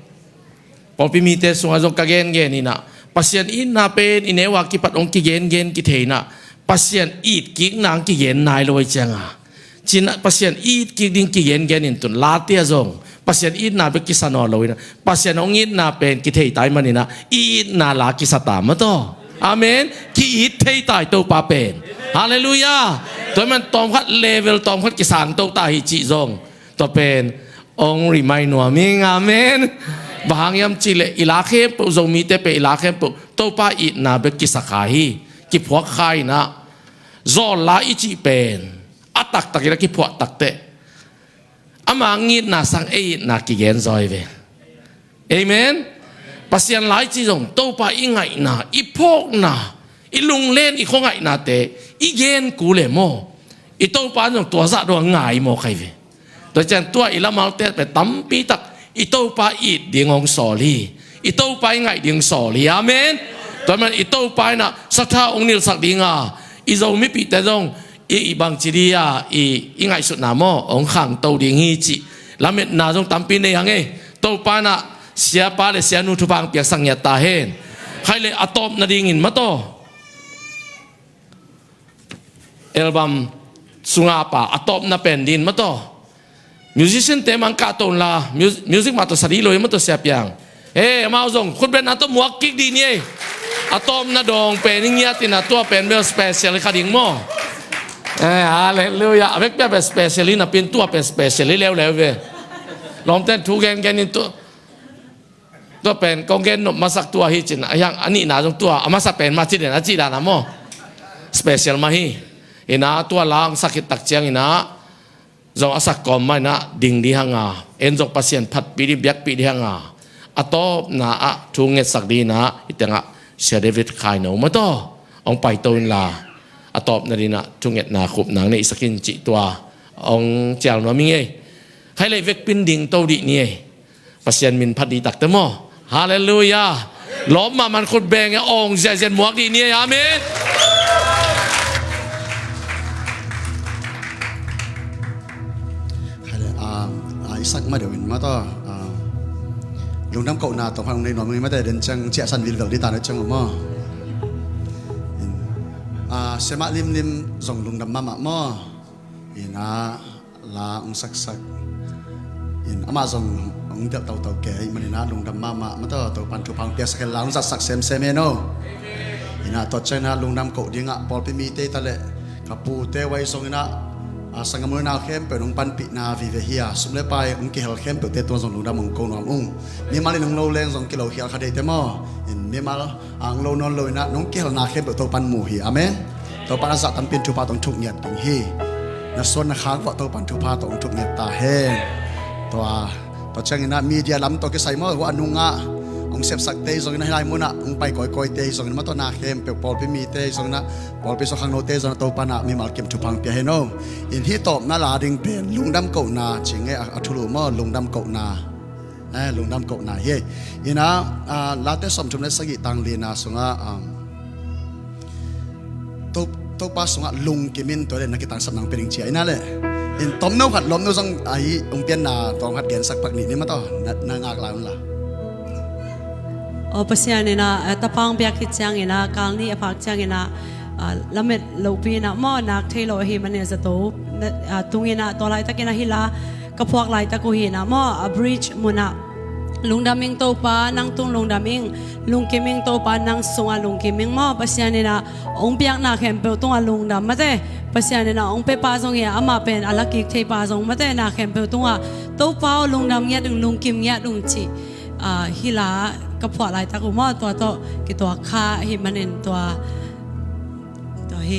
pol pi mi te sunga jong ka gen gen ni na pasien in na pen inewa ki pat ong ki gen gen ki the na pasien it ki nang ki gen nai loi changa chin pasien it ki ding ki gen gen in tun la te jong pasien it na be ki sano loi na pasien ong it na pen ki the tai mani na it na la ki sata ma to amen ki it the tai to pa pen hallelujahตัวมันตอมขัดเลเวลตอมขัดกิสางโตตาหิจิจงตัวเป็นองรีไม่หนัวมิงอาเมนบางยามจิเลอิลาเข้มปุจงมีแต่เป็นอิลาเข้มปุโตป้าอินาเบกิสกาฮีกิพวกใครนะจอลาอิจิเป็นอัตักตักกิพวกตักเตะอามางิดนาสังเอนากิเกนจอยเวเอเมนปัสยันหลายจิจงโตป้าอิงไงนาอิพวกนาอีลุงเล่นอีคงไงนาเตอีเกนกูเลยโมอีโตปานตัวซะตัวง่ายโมใครเวตัวจันตัวอีละมาเตไปตั้มปีตักอีโตปาอีเดียงองสอลีอีโตปาไงเดียงสอลีอาเมนตัวมันอีโตปาน่ะสัทธาองค์นิลสักดิงาอีจงไม่ปีแต่จงอีบางจีดีอาอีไงสุดนาโมองขังโตดิงฮีจิแล้วเม็ดนาจงตั้มปีในยังไงโตปาน่ะเสียปาเลยเสียนุทุพังเปียกสังยตาเห็นใครเลยอะตอมนาดิงินมาโตเอลบัมสุงาปาอัตบนาเป็นดินมาต่อมิวสิชันเต็มอังกาตนลามิวสิกมาตัวสรีเลยมาตัวเสียบยังมาเอาส่งคุณเป็นอัตบหมวกกิ๊กดีนี่อัตบนาดองเป็นเงี้ยตินาตัวเป็นเบลสเปเชียลขาดิ่งโม่ฮาเลลูยาเวกเป็นสเปเชียลินาเป็นตัวเป็นสเปเชียลิแล้วเว้ยลองเต้นทุกแกนแกนินตัวเป็นกองแกนนมาสักตัวฮิจินอย่างอันนี้นาจงตัวอามาสักเป็นมาจิเดนะจิดานะโม่สเปเชียลมาฮีอินาตัวลางสักตักเจียงอินาจงอาศักกอมไม่นะดิ่งดีหังอาเอ็นจงปัสยันพัดปีดิยักปีดิหังอาอัตบนาอะทุงเงสักดีนะอิตังอะเชเดวิดขายหนูมาต่อองไปตัวอินลาอัตบนาดีนะทุงเงนาขุบนางในสกินจิตัวองเจ้าหนูมิงเอให้เลยเวกปินดิ่งตัวดีนี่ปัสยันมินพัดดีตักเตมอฮาเลลูยาล้อมมามันคนแบงองเจนหมวกดีนี่อาเมนสักมาเดี๋ยวมาต่อลุงน้ำเก่านาต่อพังในหน่อยมึงไม่ได้เดินจังเจ้าสันวิลเวลที่ตาในจังหวะเสมาลิมส่งลุงดำมาหม้ออินะลาองสักอินอามาส่งองเดียวเต่าแก่มันนะลุงดำมาต่อตัวปันทุพังเปียสเกลลาองสักเซมเมโนอินะต่อใจนะลุงดำเก่าดิ้งอ่ะพอไปมีเตตะเละกับปูเตไว้ส่งนะสังกมนาเข้มเป็นองปันปินาวิเวเฮียสมเลไปองค์เกลเข้มเป็นตัวส่งลุงดำองค์โกนองมีมาเลยน้องโลเลงส่งกิโลเฮียคดีเตมอมีมาอังโลนอนเลยนะน้องเกลนาเข้มเป็นตัวปันหมู่ฮีอเมนตัวปันสัตตันเป็นทุพาต้องทุกเงียดถึงฮีนะส่วนนะค้างว่าตัวปันทุพาต้องทุกเงียดตาเฮตัวเชิงนะมีเดียล้ำตัวก็ใส่หม้อว่านุ่งอ่ะองเสพสักเตยส่งนะให้ได้มุนะองไปก่อยเตยส่งนะมาตัวนาเข้มเปปอลไปมีเตยส่งนะปอลไปส่งข้างโนเตยส่งนะตัวปานะมีมาเก็บทุพังเปียเฮโนอินที่ตอบน่าลาดิงเป็นลุงดำเก่านาจิงไงอัทุลุมอลุงดำเก่านาลุงดำเก่านาเฮ้อินะลาเตสมจุมเลสกิตังลีนาส่งอ่ะตัวป้าส่งอ่ะลุงกิมินตัวเด่นนักกีฬาสำนักเป็นเชียร์นั่นแหละอินต้มเนื้อผัดล้มเนื้อส่งไอ้องเปียนนาตองผัดเกณฑ์สักปักนี่มาต่อนางากลามันละโอปัสยานีนะตะปังเบียกิจยังนะกาลนี้อภักจังนะละเม็ดลูปีนะมอนักเทโลฮีมันเนี่ยจะโตตุงนะตัวไรตะกินะฮิลากระพวกไรตะกุฮีนะมอบริดจ์มุนะลุงดามิงโตปานังตุงลุงดามิงลุงกิมิงโตปานังสุงลุงกิมิงมอปัสยานีนะองเปียกนาเข้มเปตุงลุงดามมาเตปัสยานีนะองเปปาซงเฮียอามาเป็นอลักิกเทปาซงมาเตนาเข้มเปตุงโตปาลุงดามเงียดึงลุงกิมเงียดุงจีฮิลากระเพาะอะไรตะกุมอตัวโตกี่ตัวคาหิมันเองตัวเฮ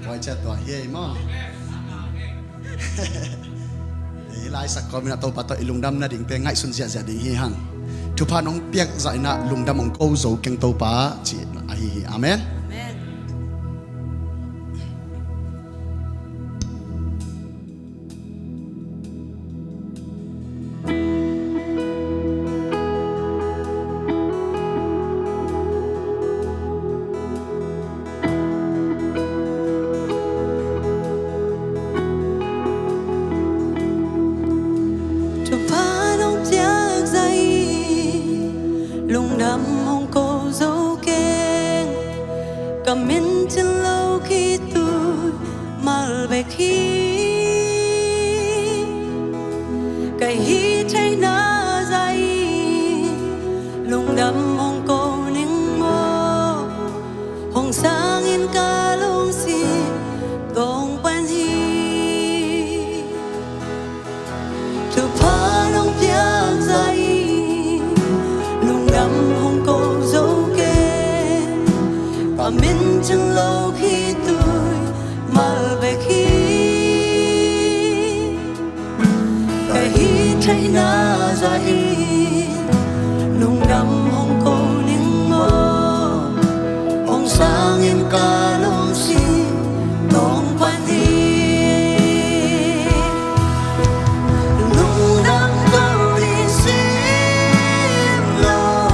ไว้เจ้าตัวเฮมั้งหลายสักก็มีนาตัวปัตตอิลุงดำนาดิ่งเตงง่ายสุนเสียดิ่งเฮหังทุพาน้องเปียกใจนะลุงดำองโก้โจเก่งตัวป้าจีอาฮีอาเมน đầm hồng cô dấu keng cầm min chân lâu khi tôi mal bek hi cái hi thay na dai lung đầm hồng cô ning mo hồng sang in ca lung si dong pan hi tu pa nong piang dai lung đầm hồng cô dấu kê và min chân lâu khi tôi mal bek hi cái hi thay na dai lung đầm hồng cô ning mo hồng sang in ca lung si dong pan hi lung đầm câu đi sim lo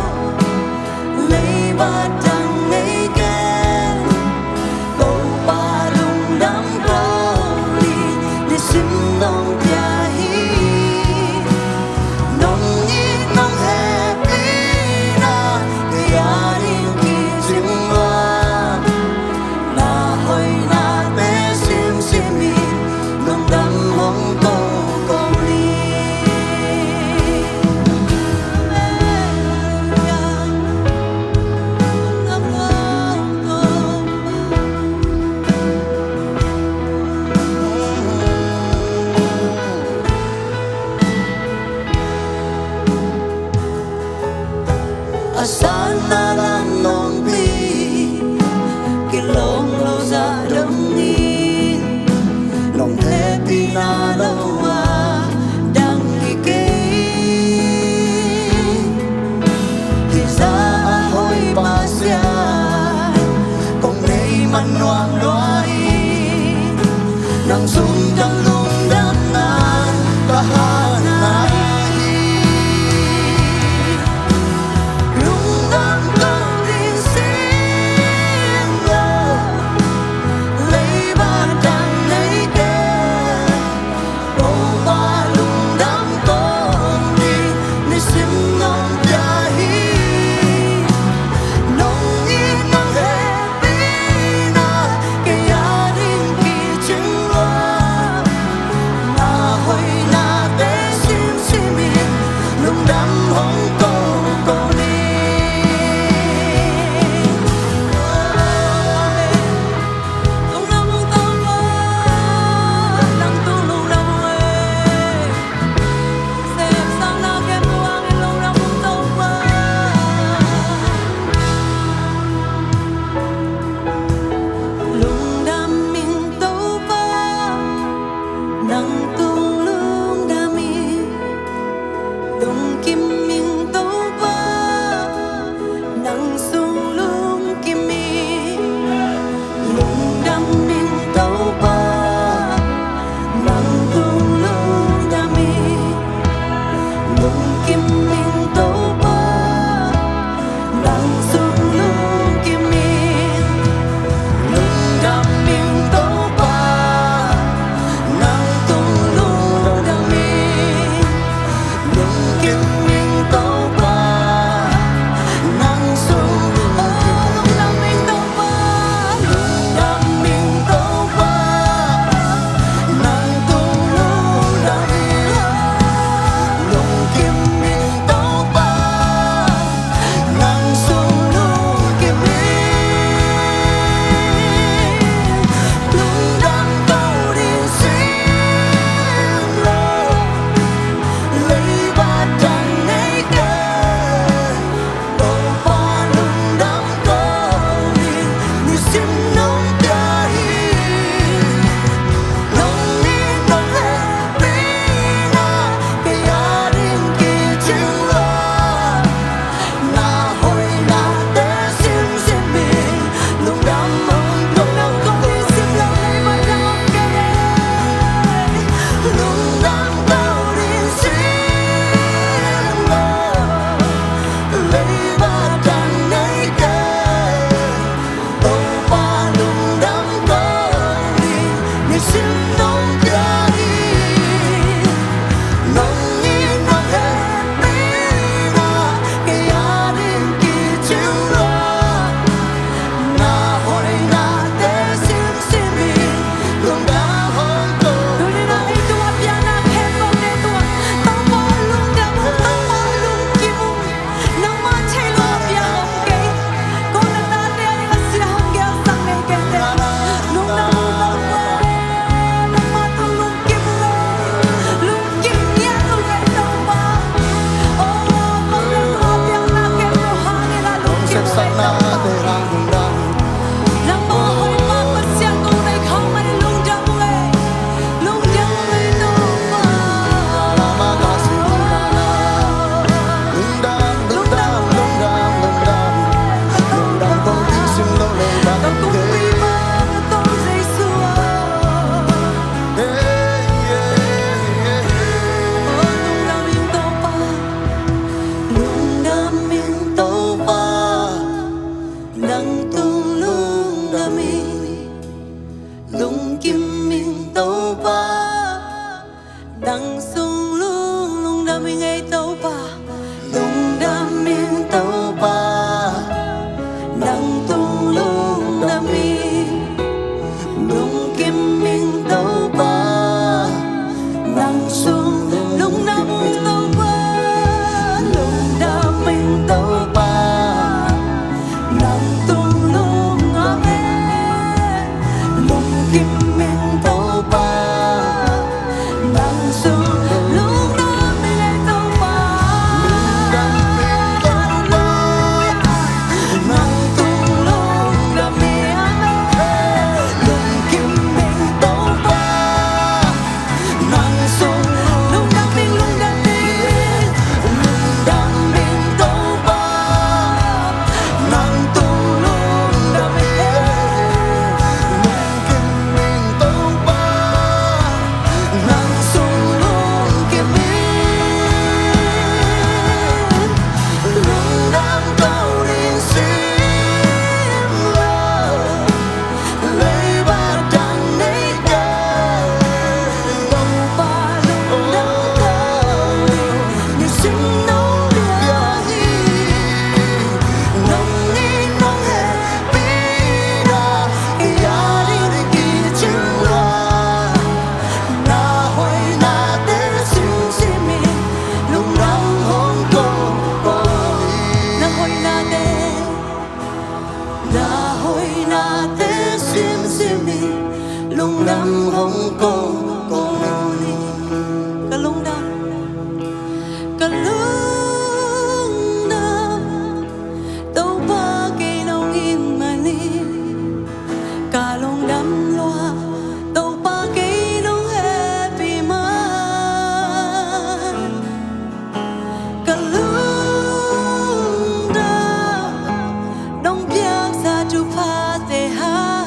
lấy ba trăng lấy kén câu ba lung đầm câu đi sim dong tia hi nong ni nong happy na tia ring ki sim wa na hoi na te sim sim mi lung đầm hong câu li asana lang nong pi kilong lo za dong ni nong the pi na lo wa dang ki ke thì ra hoi ba sia kong nei man noang loi nang sung dang lung dam na ka ha na hi lung dam câu đam mình ngay tàu ba lung đam mình tàu ba nắng tung lung đam mình lung kim mình tàu ba nắng xuống lung đam tàu ba lung đam mình tàu ba nắng tung lung ame lung kim mình tàu ba nắng xuống lung đam mình ngay tàu ba nắng tung lung đam mình ame lung kim mình tàu ba nắng xuống lung đam mình lung đam mình lung đam mình tàu ba nắng tung lung đam mình lung kim mình tàu ba nắng xuống lung kim mình lung đam câu đi xin love lấy ba đằng lấy cờ tàu ba lung đam câu như xin nấu bia hi nông ni nông hè pina ya đi đi chừng loa na hoi na te xin xin mi lung đam hong cô na hoi na te xin xin mi lung đam hong cô ca lung đam tàu ba cây nông in mà ni ca lung đam loa tàu ba cây nông happy man ca lung đam nông biak sa chu pha te ha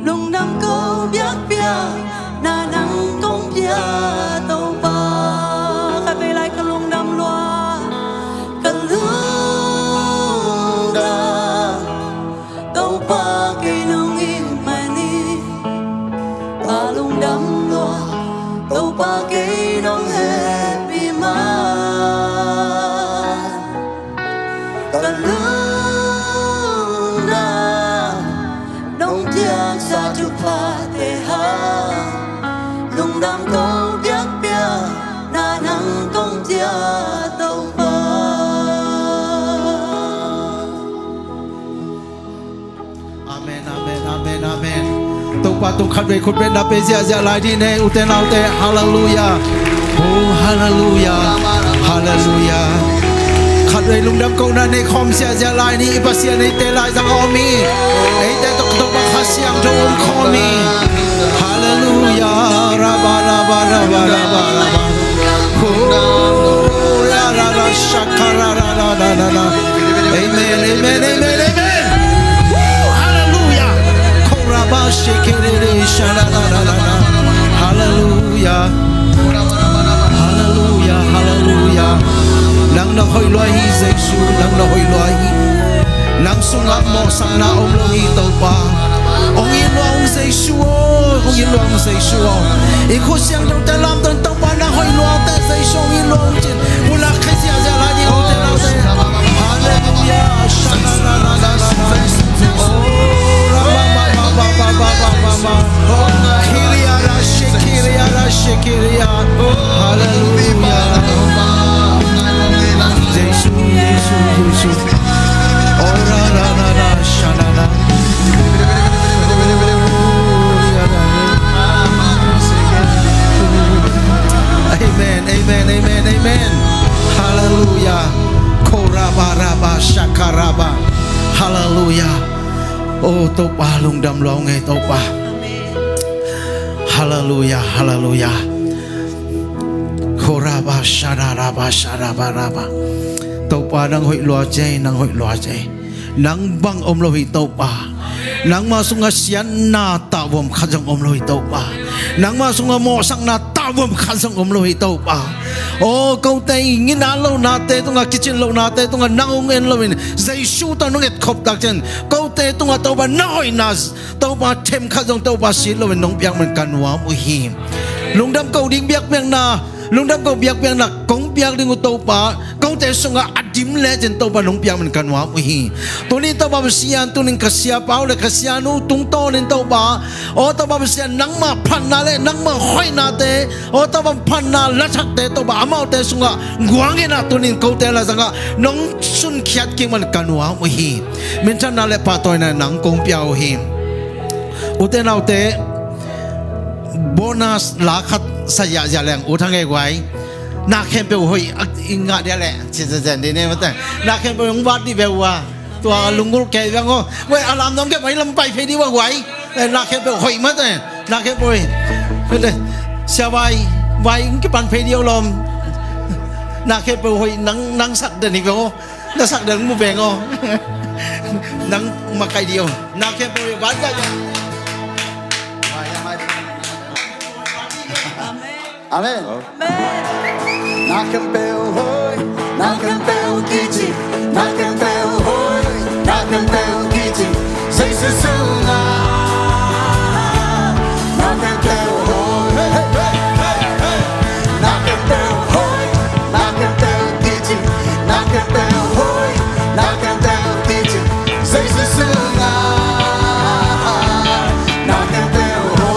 lung đam câu biak biak na nang công bia tàu ba ca về lại ca lung đam loa ca lung đam tàu ba cây nông in mà ni ca lung đam loa tàu ba cây nông happy man ca lung đam nông biak sa chu pha te ha lung đam câu biak biak na nang công bia tàu ba Amen, amen, amen, amen. Tàu ba tàu khát về khát về đáp về zia zia lại đi nè, uten nào te, hallelujah, oh hallelujah, hallelujah. Khát về lung đam câu na nè khom zia zia lại đi, ipasia nè te lại sang omi, ấy te tàu ba khát siang trong om khomi, hallelujah, rabba rabba rabba rabba rabba, oh ya ra ra shakara ra ra ra ra ra, amen, amen, amen, amen. Hallelujah. Koraba shekere shana na na na na. Hallelujah. Hallelujah. Hallelujah. Nang na hoi loa hi Jesu, nang na hoi loa hi. Nang sunga mo sang na om lo hi tau pa. Ong yin loa ong Jesu o, ong yin loa ong Jesu o. Iko siang tau te lam tau pa nang hoi loa te Jesu ong yin loa ong jin. Mula kisia zia la di ong te lau te. Hallelujah. Shana na na na na na. Oh, hallelujah. Yesu, Yesu, Yesu. Oh, ra ra ra ra, shanana. Amen, amen, amen, amen. Hallelujah. Koraba raba shakaraba. Hallelujah. Oh, tau pa lung đam lo nghe tau pa. Hallelujah, hallelujah. Koraba sharaba sharaba raba. Tau pa nang hoi loa chay, nang hoi loa chay. Nang bang om lo hi tau pa. Nang masunga sian na tawam khajang om lo hi tau pa. Nang masunga mo sang na tawam khajang om lo hi tau pa. Oh, câu tay nghĩ na lâu na te tung kitchen lâu na te tung nang en lo in zai shu ta nong et khop tak chen câu te tung tau ba noi na tau ba them khajang tau ba si lo in nong piang man kanwa mu hi lung dam câu ding biak meng na lung dam ko biak piang nak kong piak ding topa kong te sunga adim le jen topa lung piang man kanwa uhi tunin topa besian tunin kasia pau le kasianu tung to nin topa o topa besian nang ma phan na le nang ma hoi na te o topa phan na la thak te topa amau te sunga guange na tunin ko te la sanga nong sun khiat king man kanwa uhi min chan na le pa toy na nang kong piao hi uten autte bonus lá khát saya jalan utang cái quái na khen bèo hoi ingat dia leh cincin ini betul na khen bèo yang wat di bèo tua lungul kayak yang oh wei alam dong kayak main lempai pedi wa quái na khen bèo hoi mất rồi na khen bèo betul siapa vai cái pan pedi lom na khen bèo hoi nang sak dan ni bèo na sak dan mu bèo nang makai dia na khen bèo wat aja Amen. Na kempel hoi, na kempel kiji, na kempel hoi, na kempel kiji, sei se sunga. Na kempel hoi, na kempel hoi, na kempel kiji, na kempel hoi, na kempel kiji, sei se sunga. Na kempel hoi.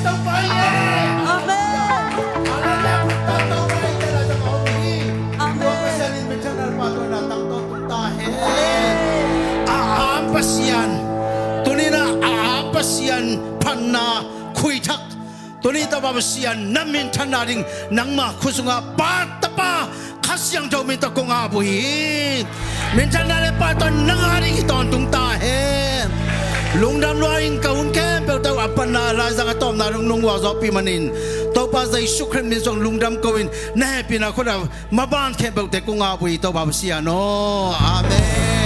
tao pa ye. Amen. Tao pa ye la sa ko ni. Amen. Pasianin mention na pato na tang to ta he. Pasian. Tunina pasian panna kuitak. Tunita babasian namin tanaring nang makusunga patapa kasyang daw minta kong abuhin. Minsan na lepato nangaring iton tung tahe. Lungdam loain kaun kempel taw apan na lazang atom na nung wazo pimanin. Taw pa sa isukren min song lungdam kawin na happy na ko na maban kempel te kong abuhin taw babasian no. Amen.